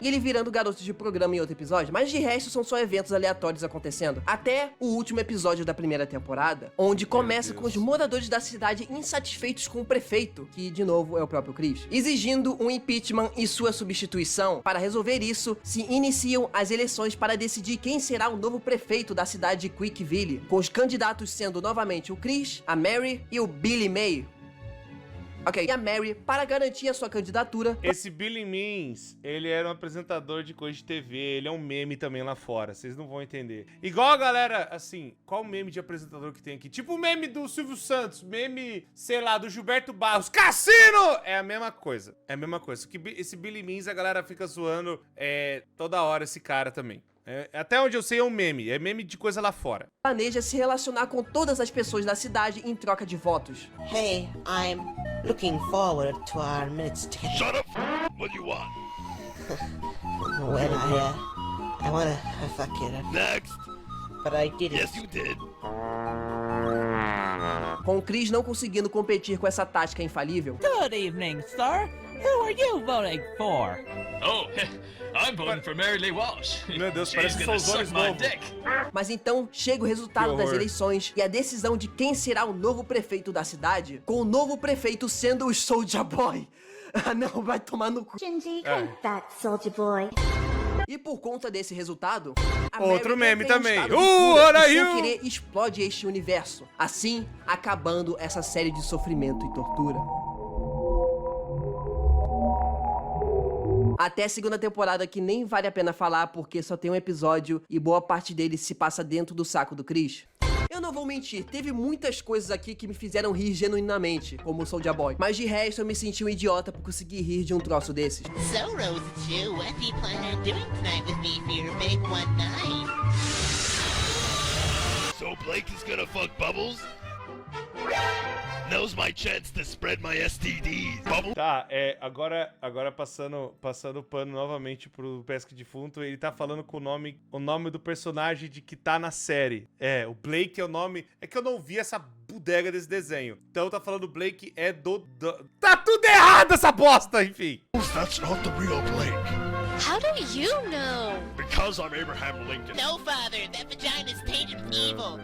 S2: E ele virando garoto de programa em outro episódio, mas de resto são só eventos aleatórios acontecendo. Até o último episódio da primeira temporada, onde começa com os moradores da cidade insatisfeitos com o prefeito, que de novo é o próprio Chris, exigindo um impeachment e sua substituição. Para resolver isso, se iniciam as eleições para decidir quem será o novo prefeito da cidade de Quickville, com os candidatos sendo novamente o Chris, a Mary e o Billy May. Ok, e a Mary, para garantir a sua candidatura...
S1: Esse Billy Means, ele era um apresentador de coisa de TV, ele é um meme também lá fora, vocês não vão entender. Igual a galera, assim, qual meme de apresentador que tem aqui? Tipo o meme do Silvio Santos, meme, sei lá, do Gilberto Barros, Cassino! É a mesma coisa, Só que esse Billy Means, a galera fica zoando toda hora esse cara também. Até onde eu sei é um meme, é meme de coisa lá fora.
S2: Planeja se relacionar com todas as pessoas da cidade em troca de votos.
S4: Hey, I'm looking forward to our minutes together.
S3: Shut up! What do you want?
S4: When I wanna fuck you.
S3: Next!
S4: But I didn't.
S3: Yes, you did.
S2: Com o Chris não conseguindo competir com essa tática infalível.
S9: Good evening, sir. Who are you voting for?
S5: Oh, I'm voting for Mary Lee Walsh.
S1: Meu Deus,
S5: She's
S1: parece que
S5: gonna
S1: são os
S5: suck
S1: dois
S5: my
S1: novos.
S5: dick.
S2: Mas então chega o resultado
S1: Que
S2: das
S1: horror.
S2: eleições e a decisão de quem será o novo prefeito da cidade, com o novo prefeito sendo o Soulja Boy. Ah não, vai tomar no cu.
S11: Shinji, that Soulja Boy.
S2: E por conta desse resultado, a
S1: Outro
S2: Mary
S1: meme
S2: entra em
S1: também.
S2: estado de fúria
S1: What are
S2: e, sem
S1: you?
S2: querer, explode este universo, assim acabando essa série de sofrimento e tortura. Até a segunda temporada, que nem vale a pena falar porque só tem um episódio e boa parte dele se passa dentro do saco do Chris. Eu não vou mentir, teve muitas coisas aqui que me fizeram rir genuinamente, como o Soulja Boy, mas de resto eu me senti um idiota por conseguir rir de um troço desses.
S7: So, Rose Jew, what do you plan on doing tonight with me for your big one night?
S3: So Blake is gonna fuck Bubbles?
S5: Now's my chance to spread my STDs. Bubble.
S1: Tá, agora passando o pano novamente pro Pesca Defunto, ele tá falando com o nome do personagem de que tá na série. O Blake é o nome... É que eu não vi essa bodega desse desenho. Então tá falando o Blake é Tá tudo errado essa bosta, enfim.
S5: That's not the real Blake.
S8: How do you know?
S5: Because I'm Abraham Lincoln.
S7: No, Father, that vagina's tainted with evil.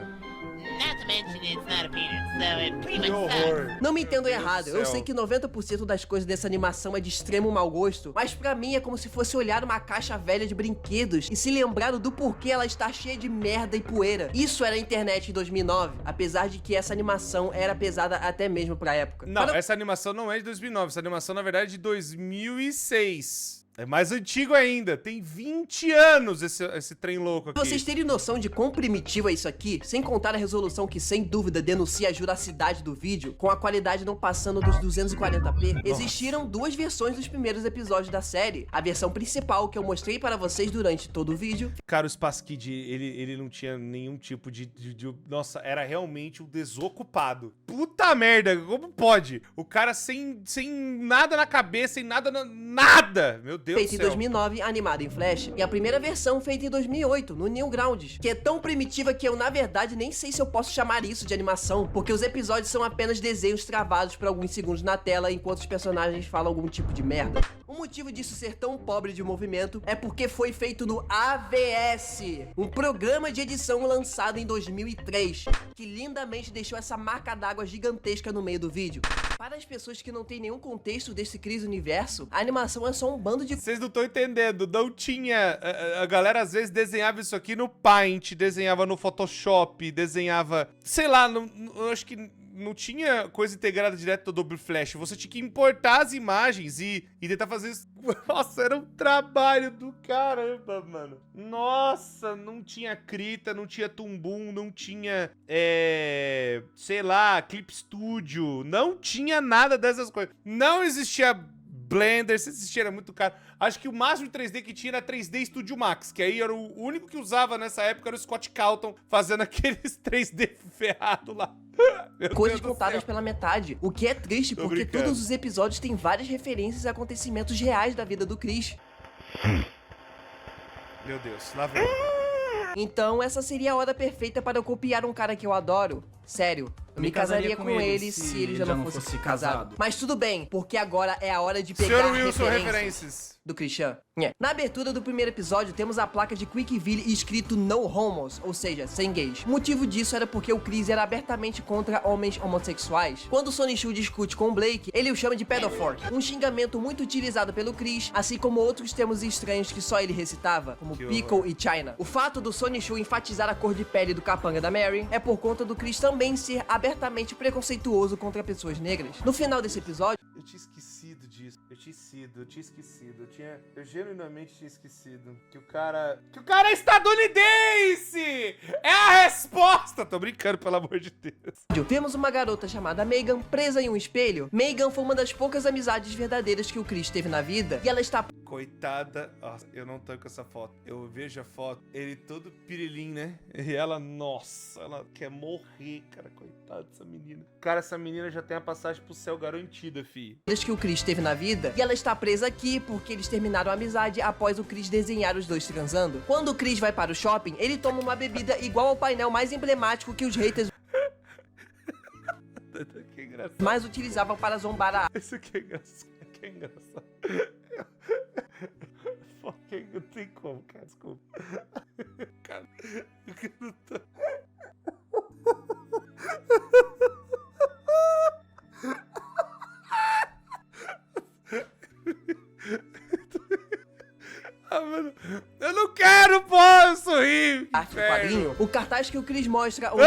S7: Not to mention it's not a penis, so it pretty
S1: Que
S7: much sucks.
S1: horror.
S2: Não me entendam errado, eu
S1: céu.
S2: sei que 90% das coisas dessa animação é de extremo mau gosto, mas pra mim é como se fosse olhar uma caixa velha de brinquedos e se lembrar do porquê ela está cheia de merda e poeira. Isso era a internet em 2009, apesar de que essa animação era pesada até mesmo pra época.
S1: Não, essa animação não é de 2009, essa animação na verdade é de 2006. É mais antigo ainda, tem 20 anos esse trem louco aqui.
S2: Pra vocês terem noção de quão primitivo é isso aqui, sem contar a resolução que sem dúvida denuncia a juracidade do vídeo, com a qualidade não passando dos 240p, existiram duas versões dos primeiros episódios da série. A versão principal que eu mostrei para vocês durante todo o vídeo.
S1: Cara, o Spaskid, ele não tinha nenhum tipo de... Nossa, era realmente um desocupado. Puta merda, como pode? O cara sem nada na cabeça, sem nada... Nada! Meu Deus.
S2: Feita em 2009, animada em Flash, e a primeira versão feita em 2008, no Newgrounds, que é tão primitiva que eu, na verdade, nem sei se eu posso chamar isso de animação, porque os episódios são apenas desenhos travados por alguns segundos na tela enquanto os personagens falam algum tipo de merda. O motivo disso ser tão pobre de movimento é porque foi feito no AVS, um programa de edição lançado em 2003, que lindamente deixou essa marca d'água gigantesca no meio do vídeo. Para as pessoas que não têm nenhum contexto desse Cris Universo, a animação é só um bando de...
S1: Vocês não estão entendendo, não tinha... A galera às vezes desenhava isso aqui no Paint, desenhava no Photoshop, desenhava... Sei lá, eu acho que não tinha coisa integrada direto do Adobe Flash. Você tinha que importar as imagens e tentar fazer isso. Nossa, era um trabalho do caramba, mano. Nossa, não tinha Krita, não tinha Tumbum, não tinha... sei lá, Clip Studio. Não tinha nada dessas coisas. Não existia... Blender, se existia, era muito caro. Acho que o máximo de 3D que tinha era 3D Studio Max, que aí era o único que usava nessa época, era o Scott Calton fazendo aqueles 3D ferrado lá.
S2: Coisas contadas pela metade, o que é triste porque
S1: brincando.
S2: todos os episódios têm várias referências a acontecimentos reais da vida do Chris.
S1: Meu Deus, lá vem.
S2: Então essa seria a hora perfeita para eu copiar um cara que eu adoro. Sério, eu me casaria com ele se ele já não fosse casado. Mas tudo bem, porque agora é a hora de pegar
S1: Sr. Wilson,
S2: referências do Christian. Na abertura do primeiro episódio, temos a placa de Quickville escrito No Homos, ou seja, sem gays. O motivo disso era porque o Chris era abertamente contra homens homossexuais. Quando o Sonichu discute com o Blake, ele o chama de pedophore, um xingamento muito utilizado pelo Chris, assim como outros termos estranhos que só ele recitava, como Pickle e China. O fato do Sonichu enfatizar a cor de pele do capanga da Mary é por conta do Chris também ser abertamente preconceituoso contra pessoas negras. No final desse episódio,
S1: Eu tinha esquecido disso. Eu genuinamente tinha esquecido. Que o cara é estadunidense! É a resposta! Tô brincando, pelo amor de Deus.
S2: vemos uma garota chamada Megan presa em um espelho. Megan foi uma das poucas amizades verdadeiras que o Chris teve na vida, e ela está...
S1: Coitada. Nossa, eu não tô com essa foto. Eu vejo a foto, ele todo pirilim, né? E ela, nossa, ela quer morrer, cara. Coitada dessa menina. Cara, essa menina já tem a passagem pro céu garantida, fi.
S2: que o Chris teve na vida, e ela está presa aqui porque eles terminaram a amizade após o Chris desenhar os dois transando. Quando o Chris vai para o shopping, ele toma uma bebida igual ao painel mais emblemático que os haters
S1: Que engraçado.
S2: mais utilizavam para zombar a...
S1: Isso aqui é engraçado. Que é engraçado. Não tem como, cara. Desculpa. Cara, eu não tô... Ah, mano, eu não quero, pô, eu sorri.
S2: Arte do quadrinho, o cartaz que o Chris mostra onde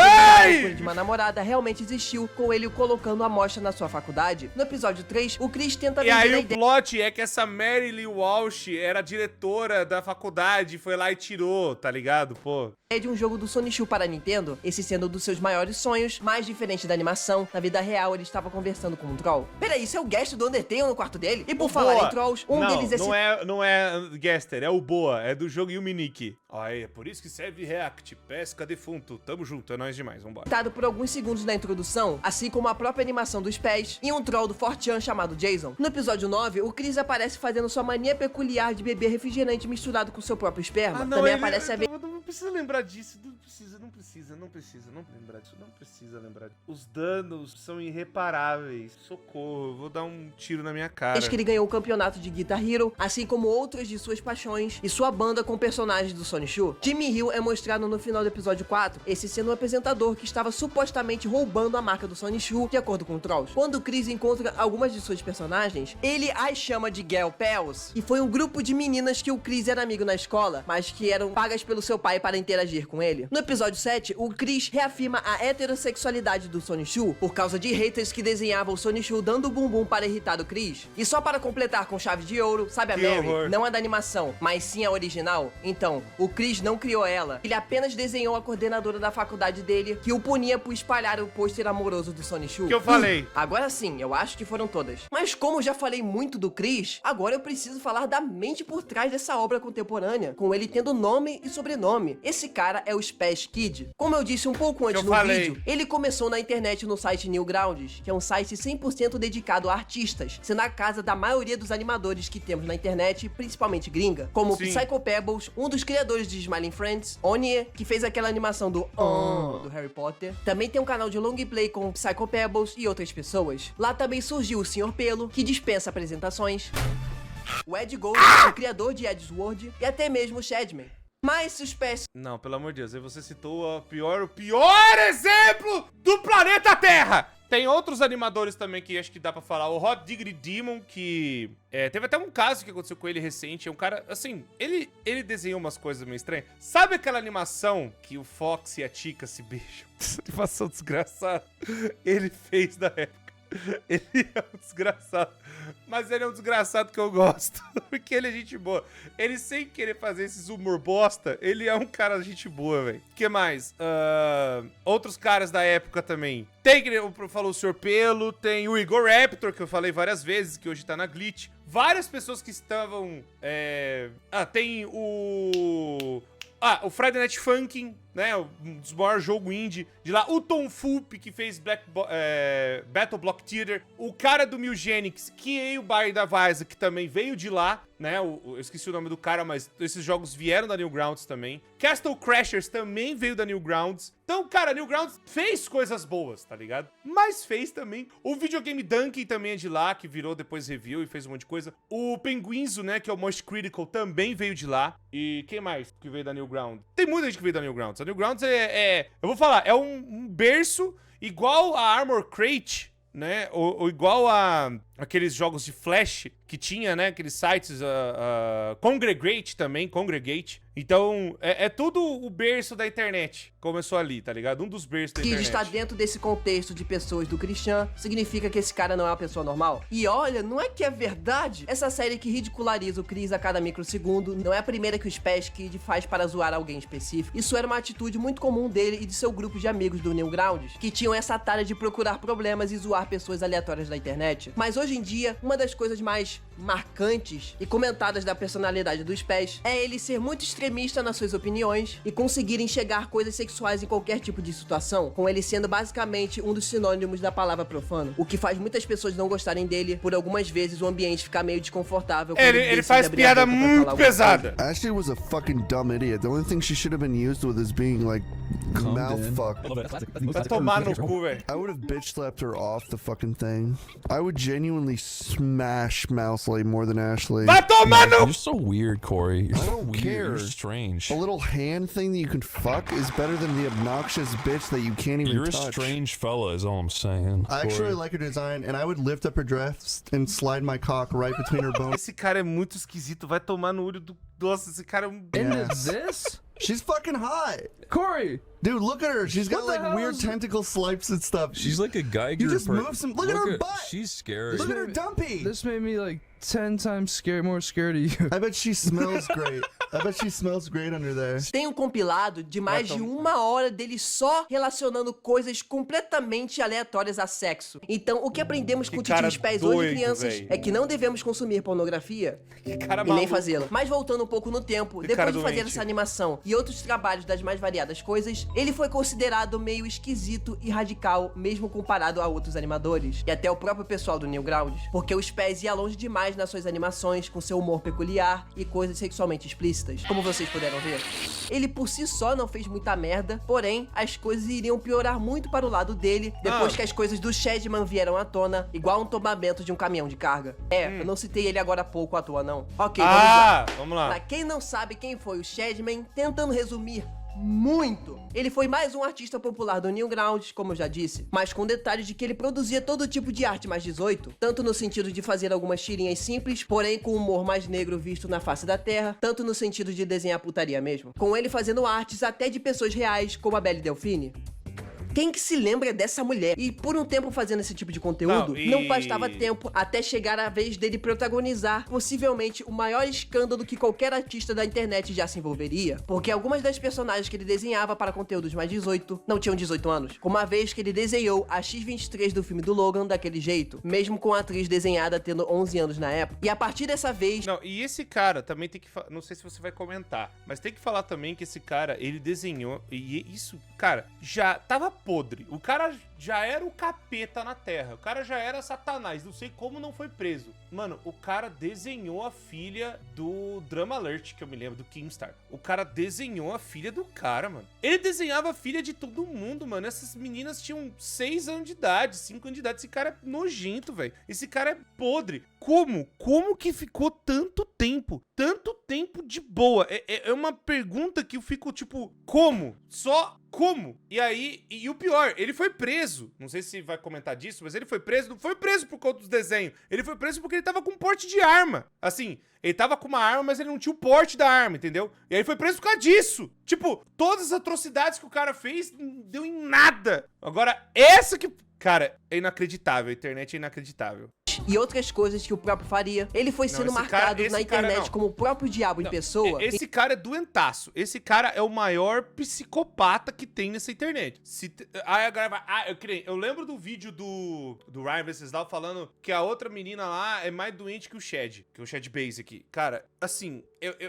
S2: ele de uma namorada realmente existiu, com ele colocando a amostra na sua faculdade. No episódio 3, o Chris tenta
S1: E
S2: vender
S1: aí
S2: a
S1: o
S2: ideia...
S1: plot é que essa Mary Lee Walsh era diretora da faculdade, foi lá e tirou, tá ligado, pô?
S2: de um jogo do Sonichu para a Nintendo, esse sendo um dos seus maiores sonhos, mais diferente da animação, na vida real ele estava conversando com um troll. Peraí, isso é o Gaster do Undertale no quarto dele? E por falar em trolls, deles é...
S1: Não é Gaster, é o Boa, é do jogo Yuminiki. Aí, é por isso que serve React, pesca defunto, tamo junto, é nóis demais, vambora.
S2: Citado por alguns segundos na introdução, assim como a própria animação dos pés e um troll do 4chan chamado Jason. No episódio 9, o Chris aparece fazendo sua mania peculiar de beber refrigerante misturado com seu próprio esperma. Também aparece a vez...
S1: Não precisa lembrar disso, não precisa lembrar disso, não precisa lembrar disso. Os danos são irreparáveis, socorro, eu vou dar um tiro na minha cara.
S2: Desde que ele ganhou o campeonato de Guitar Hero, assim como outras de suas paixões e sua banda com personagens do Sonichu. Jimmy Hill é mostrado no final do episódio 4, esse sendo um apresentador que estava supostamente roubando a marca do Sonichu, de acordo com Trolls. Quando o Chris encontra algumas de suas personagens, ele as chama de Girl Pals, e foi um grupo de meninas que o Chris era amigo na escola, mas que eram pagas pelo seu pai para interagir com ele. No episódio 7, o Chris reafirma a heterossexualidade do Sonichu por causa de haters que desenhavam o Sonichu dando bumbum para irritar o Chris. E só para completar com chave de ouro, sabe a Mary? Não a da animação, mas sim a original. Então, o Chris não criou ela, ele apenas desenhou a coordenadora da faculdade dele, que o punia por espalhar o pôster amoroso do Sonichu.
S1: Que eu falei.
S2: Agora sim, eu acho que foram todas. Mas como eu já falei muito do Chris, agora eu preciso falar da mente por trás dessa obra contemporânea, com ele tendo nome e sobrenome. Esse cara é o Spash Kid. Como eu disse um pouco antes no vídeo, ele começou na internet no site Newgrounds, que é um site 100% dedicado a artistas, sendo a casa da maioria dos animadores que temos na internet, principalmente gringa, como Psycho Pebbles, um dos criadores de Smiling Friends, Onie, que fez aquela animação do Harry Potter. Também tem um canal de long play com Psycho Pebbles e outras pessoas. Lá também surgiu o Sr. Pelo, que dispensa apresentações, o Ed Gold, o criador de Edgeworld, e até mesmo o Shadman. Mas se os pés...
S1: Não, pelo amor de Deus, aí você citou o pior exemplo do planeta Terra! Tem outros animadores também que acho que dá pra falar. O Hot Diggity Demon, que... teve até um caso que aconteceu com ele recente. É um cara, assim, ele desenhou umas coisas meio estranhas. Sabe aquela animação que o Fox e a Chica se beijam? Essa animação desgraçada. Ele fez na época. Ele é um desgraçado. Mas ele é um desgraçado que eu gosto. Porque ele é gente boa. Ele, sem querer fazer esses humor bosta, ele é um cara de gente boa, velho. O que mais? Outros caras da época também. Tem, falou o Sr. Pelo. Tem o Igor Raptor, que eu falei várias vezes, que hoje tá na Glitch. Várias pessoas que estavam... tem o Friday Night Funkin', né? Um dos maiores jogos indie de lá. O Tom Fulp, que fez Battle Block Theater. O cara do Mugenics, que é o Barry da Vaisa, que também veio de lá, né? Eu esqueci o nome do cara, mas esses jogos vieram da Newgrounds também. Castle Crashers também veio da Newgrounds. Então, cara, a Newgrounds fez coisas boas, tá ligado? Mas fez também. O Videogame Donkey também é de lá, que virou depois review e fez um monte de coisa. O Penguinzo, né, que é o Most Critical, também veio de lá. E quem mais que veio da Newgrounds? Tem muita gente que veio da Newgrounds. A Newgrounds eu vou falar, é um berço igual a Armor Crate, né? Ou igual a aqueles jogos de Flash que tinha, né? Aqueles sites, Congregate também, Congregate. Então, é tudo o berço da internet. Começou ali, tá ligado? Um dos berços da internet.
S2: Que está dentro desse contexto de pessoas do Christian, significa que esse cara não é uma pessoa normal? E olha, não é que é verdade? Essa série que ridiculariza o Chris a cada microsegundo não é a primeira que o Spash Kid faz para zoar alguém específico. Isso era uma atitude muito comum dele e de seu grupo de amigos do Newgrounds, que tinham essa tara de procurar problemas e zoar pessoas aleatórias da internet. Mas hoje em dia, uma das coisas mais marcantes e comentadas da personalidade do Spash é ele ser muito extremista nas suas opiniões e conseguir enxergar coisas sexuais em qualquer tipo de situação, com ele sendo basicamente um dos sinônimos da palavra profano, o que faz muitas pessoas não gostarem dele, por algumas vezes o ambiente ficar meio desconfortável.
S1: Ele faz piada muito pesada.
S12: Ashley was a fucking dumb idiot. The only thing she should have been used with is being like mouth fucked.
S1: Vai tomar no cu, velho.
S12: I would have bitch slapped her off the fucking thing. I would genuinely smash Mousley more than Ashley.
S1: Vai tomar no...
S13: You're so weird, Corey.
S12: I don't care.
S13: You're strange.
S12: A little hand thing that you can fuck is better than the obnoxious bitch that you can't even touch.
S13: You're a strange fella is all I'm saying.
S12: I actually like her design, and I would lift up her dress and slide my cock right between her bones.
S1: Esse cara é muito esquisito, vai tomar no olho do... Nossa, esse cara é um...
S12: Into this? She's fucking hot. Corey! Dude, look at her. She's got like weird tentacle swipes and stuff.
S13: She's like a Geiger.
S12: You just move some... Look at her butt!
S13: She's scary.
S12: Look at her dumpy!
S14: This made me like 10 times more scared of you.
S12: I bet she smells great. I bet she smells great under there.
S2: Tem um compilado de mais de 1 hora dele só relacionando coisas completamente aleatórias a sexo. Então, o que aprendemos com o Titio Spaz hoje, crianças, é que não devemos consumir pornografia e nem fazê-la. Mas voltando um pouco no tempo, depois de fazer essa animação e outros trabalhos das mais variadas coisas, ele foi considerado meio esquisito e radical, mesmo comparado a outros animadores. E até o próprio pessoal do Newgrounds. Porque o Spaz ia longe demais nas suas animações, com seu humor peculiar e coisas sexualmente explícitas, como vocês puderam ver. Ele por si só não fez muita merda, porém, as coisas iriam piorar muito para o lado dele, depois que as coisas do Shadman vieram à tona, igual um tombamento de um caminhão de carga. Eu não citei ele agora há pouco à toa, não. Ok,
S1: vamos lá.
S2: Pra quem não sabe quem foi o Shadman, tentando resumir muito. Ele foi mais um artista popular do Newgrounds, como eu já disse, mas com o detalhe de que ele produzia todo tipo de arte mais 18, tanto no sentido de fazer algumas tirinhas simples, porém com humor mais negro visto na face da terra, tanto no sentido de desenhar putaria mesmo, com ele fazendo artes até de pessoas reais, como a Belle Delphine. Quem que se lembra dessa mulher? E por um tempo fazendo esse tipo de conteúdo, não bastava tempo até chegar a vez dele protagonizar possivelmente o maior escândalo que qualquer artista da internet já se envolveria. Porque algumas das personagens que ele desenhava para conteúdos mais 18 não tinham 18 anos. Como a vez que ele desenhou a X-23 do filme do Logan daquele jeito, mesmo com a atriz desenhada tendo 11 anos na época. E a partir dessa vez...
S1: Não, e esse cara também tem que... Não sei se você vai comentar, mas tem que falar também que esse cara, ele desenhou... E isso, cara, já tava podre. O cara já era o capeta na Terra. O cara já era Satanás. Não sei como não foi preso. Mano, o cara desenhou a filha do Drama Alert, que eu me lembro, do Keemstar. O cara desenhou a filha do cara, mano. Ele desenhava a filha de todo mundo, mano. Essas meninas tinham 6 anos de idade, 5 anos de idade. Esse cara é nojento, velho. Esse cara é podre. Como? Como que ficou tanto tempo? Tanto tempo de boa? É uma pergunta que eu fico, tipo, como? Só como? E aí, e o pior, ele foi preso. Não sei se vai comentar disso, mas ele foi preso. Não foi preso por conta dos desenhos. Ele foi preso porque ele tava com porte de arma. Assim, ele tava com uma arma, mas ele não tinha o porte da arma, entendeu? E aí foi preso por causa disso. Tipo, todas as atrocidades que o cara fez não deu em nada. Agora, essa que... Cara, é inacreditável. A internet é inacreditável.
S2: E outras coisas que o próprio faria. Ele foi sendo marcado na internet como o próprio diabo em pessoa.
S1: Esse cara é doentaço. Esse cara é o maior psicopata que tem nessa internet. Aí agora vai... eu lembro do vídeo do Ryan Venceslau falando que a outra menina lá é mais doente que o Chad Base aqui. Cara, assim,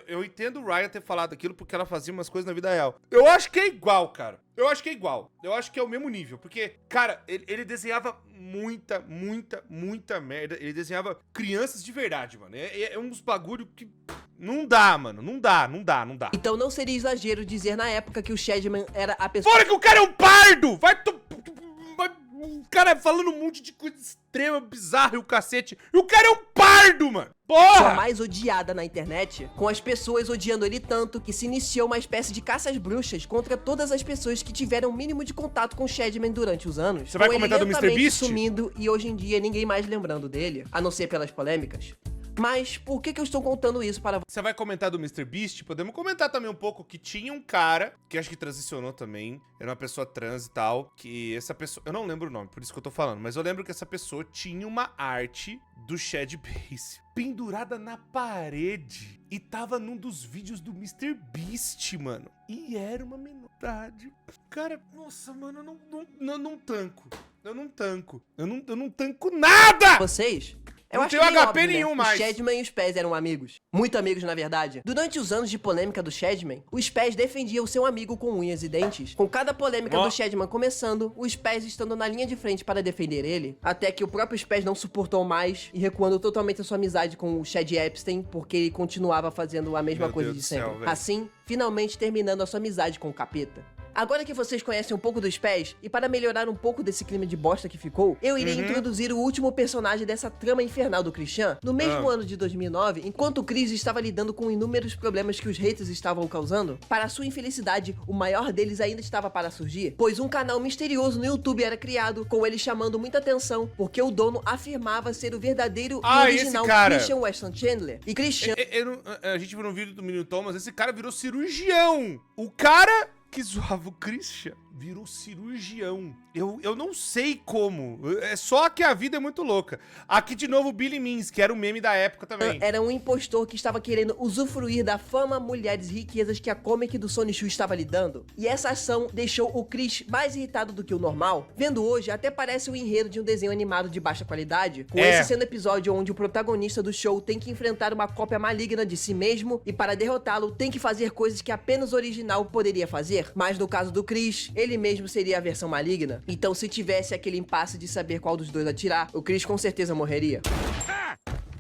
S1: eu entendo o Ryan ter falado aquilo porque ela fazia umas coisas na vida real. Eu acho que é igual, cara. Eu acho que é igual. Eu acho que é o mesmo nível. Porque, cara, ele desenhava muita merda. Ele desenhava crianças de verdade, mano. É uns bagulho que... Não dá, mano. Não dá.
S2: Então não seria exagero dizer na época que o Shadman era a pessoa...
S1: Fora que o cara é um pardo! O cara falando um monte de coisa extrema, bizarra e o cacete. E o cara é um pardo, mano! Porra!
S2: Mais odiada na internet, com as pessoas odiando ele tanto que se iniciou uma espécie de caça às bruxas contra todas as pessoas que tiveram o mínimo de contato com o Shadman durante os anos.
S1: Você vai comentar do Mr. Beast?
S2: Sumindo e hoje em dia ninguém mais lembrando dele, a não ser pelas polêmicas. Mas por que eu estou contando isso para você?
S1: Você vai comentar do Mr. Beast? Podemos comentar também um pouco que tinha um cara, que acho que transicionou também, era uma pessoa trans e tal, que essa pessoa... Eu não lembro o nome, por isso que eu tô falando, mas eu lembro que essa pessoa tinha uma arte do Chad Base pendurada na parede e tava num dos vídeos do Mr. Beast, mano. E era uma minoridade. Cara, nossa, mano, eu não tanco. Eu não tanco nada!
S2: Vocês...
S1: Eu não tenho HP nenhum mais.
S2: O Shadman e o Spaz eram amigos. Muito amigos, na verdade. Durante os anos de polêmica do Shadman, o Spaz defendia o seu amigo com unhas e dentes. Com cada polêmica do Shadman começando, o Spaz estando na linha de frente para defender ele. Até que o próprio Spaz não suportou mais e recuando totalmente a sua amizade com o Chad Epstein, porque ele continuava fazendo a mesma coisa de sempre. Assim, finalmente terminando a sua amizade com o capeta. Agora que vocês conhecem um pouco dos Spaz, e para melhorar um pouco desse clima de bosta que ficou, eu irei introduzir o último personagem dessa trama infernal do Christian. No mesmo ano de 2009, enquanto o Chris estava lidando com inúmeros problemas que os haters estavam causando, para sua infelicidade, o maior deles ainda estava para surgir, pois um canal misterioso no YouTube era criado, com ele chamando muita atenção, porque o dono afirmava ser o verdadeiro e original Christian Weston Chandler. E Christian...
S1: A gente viu no vídeo do Menino Thomas, esse cara virou cirurgião. O cara... que zoava o Christian virou cirurgião. Eu não sei como. É só que a vida é muito louca. Aqui de novo o Billy Means, que era o meme da época também.
S2: Era um impostor que estava querendo usufruir da fama, mulheres e riquezas que a comic do Sonichu estava lhe dando. E essa ação deixou o Chris mais irritado do que o normal. Vendo hoje, até parece o enredo de um desenho animado de baixa qualidade, com esse sendo episódio onde o protagonista do show tem que enfrentar uma cópia maligna de si mesmo e para derrotá-lo tem que fazer coisas que apenas o original poderia fazer. Mas no caso do Chris, ele mesmo seria a versão maligna. Então se tivesse aquele impasse de saber qual dos dois atirar, o Chris com certeza morreria.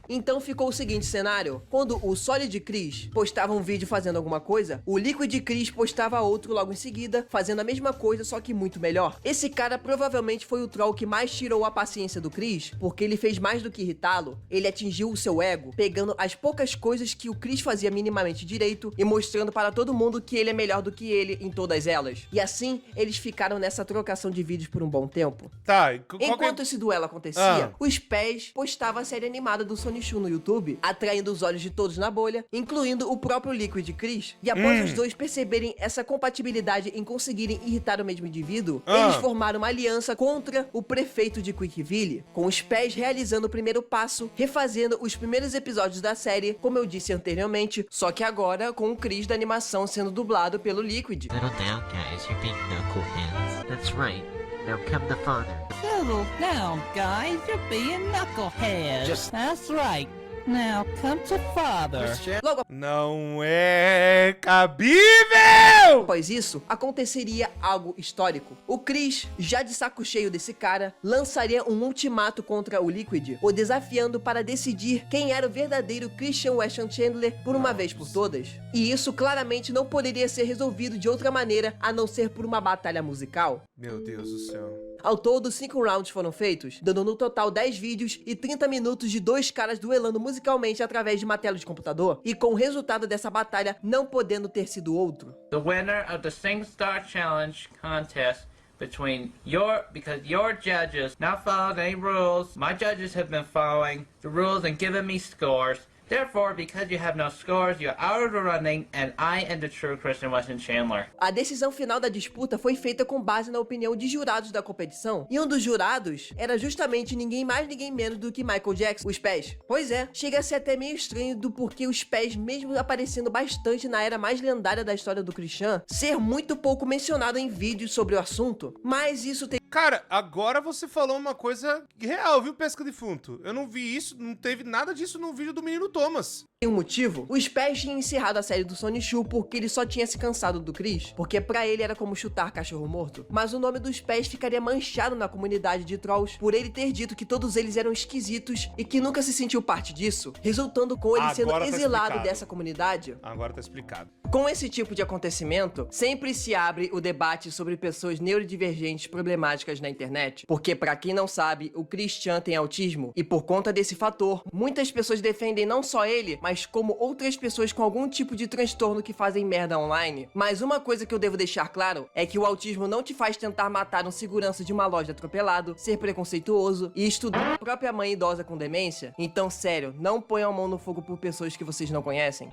S2: Então ficou o seguinte cenário: quando o Solid Chris postava um vídeo fazendo alguma coisa, o Liquid Chris postava outro logo em seguida, fazendo a mesma coisa, só que muito melhor. Esse cara provavelmente foi o troll que mais tirou a paciência do Chris, porque ele fez mais do que irritá-lo, ele atingiu o seu ego, pegando as poucas coisas que o Chris fazia minimamente direito e mostrando para todo mundo que ele é melhor do que ele em todas elas. E assim, eles ficaram nessa trocação de vídeos por um bom tempo.
S1: Tá,
S2: enquanto esse duelo acontecia, os Pés postava a série animada do Sonichu no YouTube, atraindo os olhos de todos na bolha, incluindo o próprio Liquid Chris. E após os dois perceberem essa compatibilidade em conseguirem irritar o mesmo indivíduo, eles formaram uma aliança contra o prefeito de Quickville, com os Pés realizando o primeiro passo, refazendo os primeiros episódios da série, como eu disse anteriormente, só que agora com o Chris da animação sendo dublado pelo Liquid.
S4: Settle down, guys. You're being knuckleheads. That's right. Now come the father.
S9: Settle down, guys. You're being knuckleheads. That's right. Now come to father.
S2: Logo
S1: não é cabível!
S2: após isso, aconteceria algo histórico. O Chris, já de saco cheio desse cara, lançaria um ultimato contra o Liquid, o desafiando para decidir quem era o verdadeiro Christian Weston Chandler por uma vez por todas. E isso claramente não poderia ser resolvido de outra maneira a não ser por uma batalha musical.
S1: Meu Deus do céu.
S2: Ao todo, 5 rounds foram feitos, dando no total 10 vídeos e 30 minutos de dois caras duelando musicalmente através de uma tela de computador, e com o resultado dessa batalha não podendo ter sido outro.
S10: The winner of the SingStar Challenge contest because your judges not followed any rules. My judges have been following the rules and giving me scores. Therefore, because you have no scores, you're out of the running, and I am the true Christian Weston Chandler.
S2: A decisão final da disputa foi feita com base na opinião de jurados da competição, e um dos jurados era justamente ninguém mais ninguém menos do que Michael Jackson, os Pés. Pois é, chega a ser até meio estranho do porquê os Pés, mesmo aparecendo bastante na era mais lendária da história do Christian, ser muito pouco mencionado em vídeos sobre o assunto, mas isso tem...
S1: Cara, agora você falou uma coisa real, viu, Pesca Defunto? Eu não vi isso, não teve nada disso no vídeo do menino Thomas.
S2: Tem um motivo? Os Pés tinham encerrado a série do Sonichu porque ele só tinha se cansado do Chris, porque pra ele era como chutar cachorro morto. Mas o nome dos Pés ficaria manchado na comunidade de trolls por ele ter dito que todos eles eram esquisitos e que nunca se sentiu parte disso, resultando com ele sendo exilado dessa comunidade.
S1: Agora tá explicado.
S2: Com esse tipo de acontecimento, sempre se abre o debate sobre pessoas neurodivergentes problemáticas na internet, porque pra quem não sabe, o Christian tem autismo, e por conta desse fator, muitas pessoas defendem não só ele, mas como outras pessoas com algum tipo de transtorno que fazem merda online. Mas uma coisa que eu devo deixar claro é que o autismo não te faz tentar matar um segurança de uma loja atropelado, ser preconceituoso e estudar a própria mãe idosa com demência. Então, sério, não ponham a mão no fogo por pessoas que vocês não conhecem.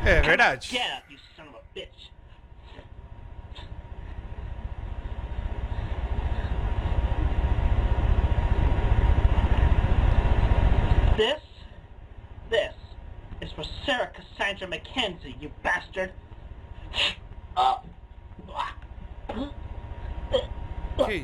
S1: É verdade.
S3: Get up, you son of a bitch. This is for Sarah Cassandra Mackenzie, you bastard.
S1: Que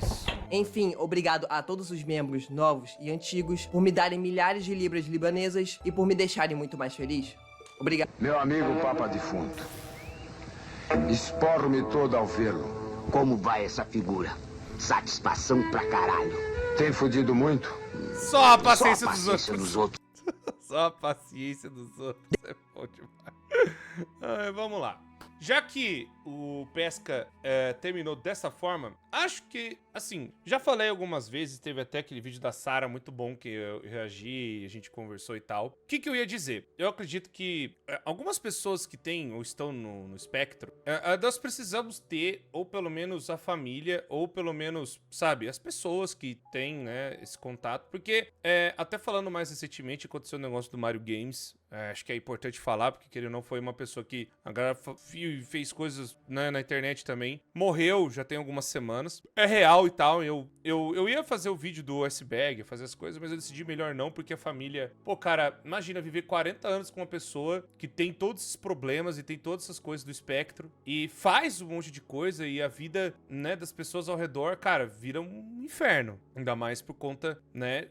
S1: isso?
S2: Enfim, obrigado a todos os membros novos e antigos por me darem milhares de libras libanesas e por me deixarem muito mais feliz. Obrigado.
S14: Meu amigo Papa Defunto, esporro-me todo ao vê-lo.
S4: Como vai essa figura? Satisfação pra caralho.
S14: Tem fudido muito?
S1: Só a paciência, dos outros. Só a paciência dos outros. É bom demais. Vamos lá. Já que o Pesca terminou dessa forma, acho que, assim, já falei algumas vezes, teve até aquele vídeo da Sarah muito bom que eu reagi, a gente conversou e tal. O que eu ia dizer? Eu acredito que algumas pessoas que têm ou estão no espectro, nós precisamos ter, ou pelo menos a família, ou pelo menos, sabe, as pessoas que têm, né, esse contato. Porque, até falando mais recentemente, aconteceu um negócio do Mario Games, acho que é importante falar, porque ele não foi uma pessoa que a galera fez coisas, né, na internet também. Morreu já tem algumas semanas. É real e tal. Eu ia fazer o vídeo do S-Bag, fazer as coisas, mas eu decidi melhor não, porque a família... Pô, cara, imagina viver 40 anos com uma pessoa que tem todos esses problemas e tem todas essas coisas do espectro e faz um monte de coisa e a vida, né, das pessoas ao redor, cara, vira um inferno. Ainda mais por conta, né,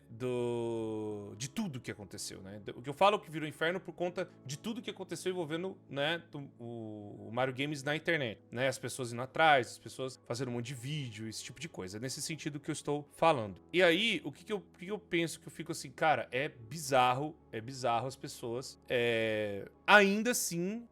S1: de tudo que aconteceu, né? O que eu falo que virou inferno por conta de tudo que aconteceu envolvendo, né, o Mario Games na internet, né? As pessoas indo atrás, as pessoas fazendo um monte de vídeo, esse tipo de coisa. É nesse sentido que eu estou falando. E aí, o que eu penso, que eu fico assim, cara, é bizarro as pessoas ainda assim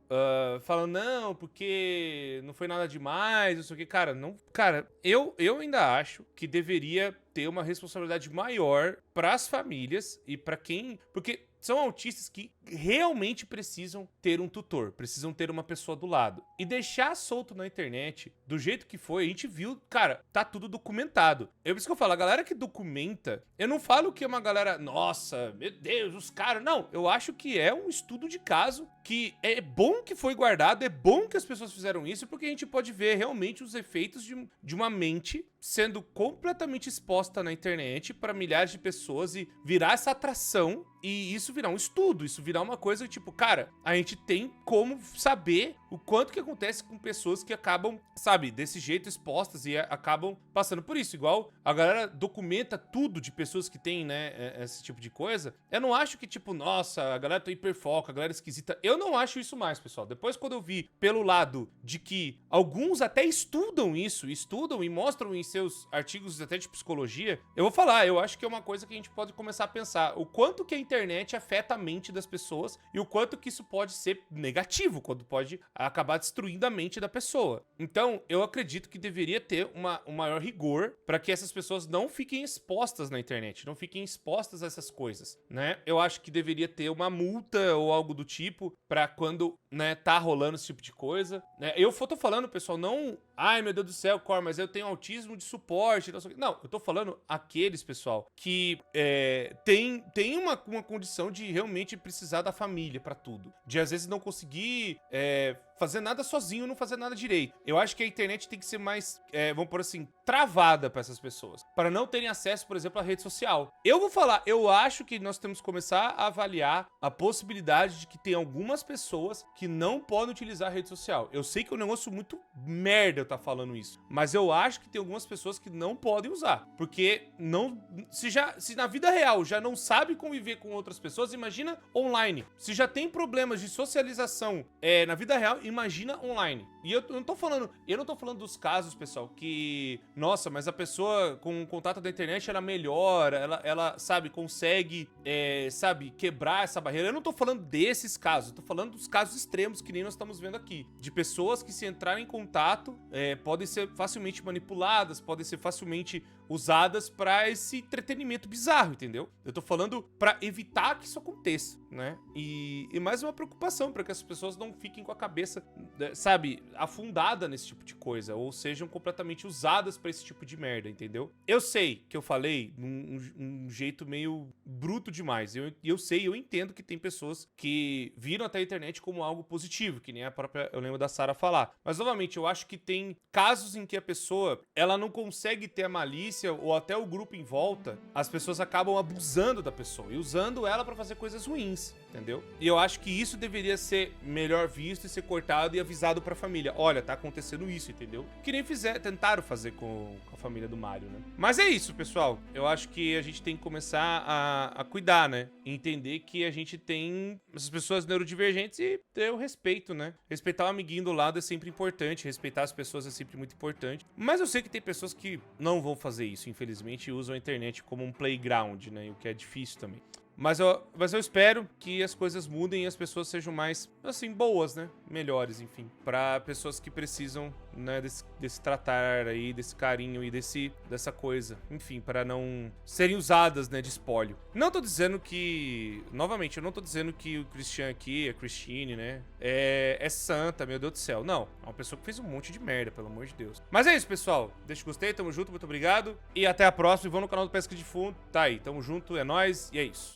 S1: falando, não, porque não foi nada demais, não sei o que. Cara, não, cara, eu ainda acho que deveria ter uma responsabilidade maior pras famílias e pra quem... Porque são autistas que realmente precisam ter um tutor, precisam ter uma pessoa do lado. E deixar solto na internet, do jeito que foi, a gente viu, cara, tá tudo documentado. É por isso que eu falo, a galera que documenta, eu não falo que é uma galera, nossa, meu Deus, os caras... Não, eu acho que é um estudo de caso, que é bom que foi guardado, é bom que as pessoas fizeram isso, porque a gente pode ver realmente os efeitos de uma mente sendo completamente exposta na internet para milhares de pessoas e virar essa atração e isso virar um estudo, isso virar uma coisa tipo, cara, a gente tem como saber o quanto que acontece com pessoas que acabam, sabe, desse jeito expostas e acabam passando por isso. Igual a galera documenta tudo de pessoas que tem, né, esse tipo de coisa. Eu não acho que, tipo, nossa, a galera tá hiperfoca, a galera esquisita. Eu não acho isso mais, pessoal. Depois, quando eu vi pelo lado de que alguns até estudam isso, estudam e mostram em seus artigos até de psicologia, eu vou falar, eu acho que é uma coisa que a gente pode começar a pensar. O quanto que a internet afeta a mente das pessoas e o quanto que isso pode ser negativo, quando pode acabar destruindo a mente da pessoa. Então, eu acredito que deveria ter um maior rigor para que essas pessoas não fiquem expostas na internet, não fiquem expostas a essas coisas, né? Eu acho que deveria ter uma multa ou algo do tipo para quando, né, tá rolando esse tipo de coisa, né? Eu tô falando, pessoal, não... Ai, meu Deus do céu, Cor, mas eu tenho autismo de suporte. Não, eu tô falando aqueles, pessoal, que tem uma condição de realmente precisar da família pra tudo. De, às vezes, não conseguir fazer nada sozinho, não fazer nada direito. Eu acho que a internet tem que ser mais, vamos por assim, travada pra essas pessoas. Para não terem acesso, por exemplo, à rede social. Eu vou falar, eu acho que nós temos que começar a avaliar a possibilidade de que tem algumas pessoas que não podem utilizar a rede social. Eu sei que é um negócio muito merda eu tá falando isso, mas eu acho que tem algumas pessoas que não podem usar, porque não, se na vida real já não sabe conviver com outras pessoas, imagina online. Se já tem problemas de socialização na vida real, imagina online. E eu não tô falando dos casos, pessoal, que, nossa, mas a pessoa com contato da internet ela melhora, ela sabe, consegue, sabe, quebrar essa barreira. Eu não tô falando desses casos, eu tô falando dos casos extremos que nem nós estamos vendo aqui, de pessoas que se entrarem em contato, podem ser facilmente manipuladas, podem ser facilmente usadas pra esse entretenimento bizarro, entendeu? Eu tô falando pra evitar que isso aconteça, né? E mais uma preocupação pra que as pessoas não fiquem com a cabeça, sabe, afundada nesse tipo de coisa, ou sejam completamente usadas pra esse tipo de merda, entendeu? Eu sei que eu falei num jeito meio bruto demais, eu sei, eu entendo que tem pessoas que viram até a internet como algo positivo, que nem a própria, eu lembro da Sarah falar, mas novamente, eu acho que tem casos em que a pessoa, ela não consegue ter a malícia ou até o grupo em volta, as pessoas acabam abusando da pessoa e usando ela pra fazer coisas ruins, entendeu? E eu acho que isso deveria ser melhor visto e ser cortado e avisado pra família. Olha, tá acontecendo isso, entendeu? Que nem tentaram fazer com a família do Mario, né? Mas é isso, pessoal. Eu acho que a gente tem que começar a cuidar, né? E entender que a gente tem essas pessoas neurodivergentes e ter o respeito, né? Respeitar o amiguinho do lado é sempre importante, respeitar as pessoas é sempre muito importante. Mas eu sei que tem pessoas que não vão fazer isso, infelizmente, e usam a internet como um playground, né? O que é difícil também. Mas eu espero que as coisas mudem e as pessoas sejam mais, assim, boas, né? Melhores, enfim. Pra pessoas que precisam, né, desse tratar aí, desse carinho e dessa coisa. Enfim, para não serem usadas, né, de espólio. Não tô dizendo que... Novamente, eu não tô dizendo que o Christian aqui, a Christine, né, é santa, meu Deus do céu. Não, é uma pessoa que fez um monte de merda, pelo amor de Deus. Mas é isso, pessoal. Deixa o gostei, tamo junto, muito obrigado. E até a próxima. E vão no canal do Pesca de Fundo. Tá aí, tamo junto, é nóis e é isso.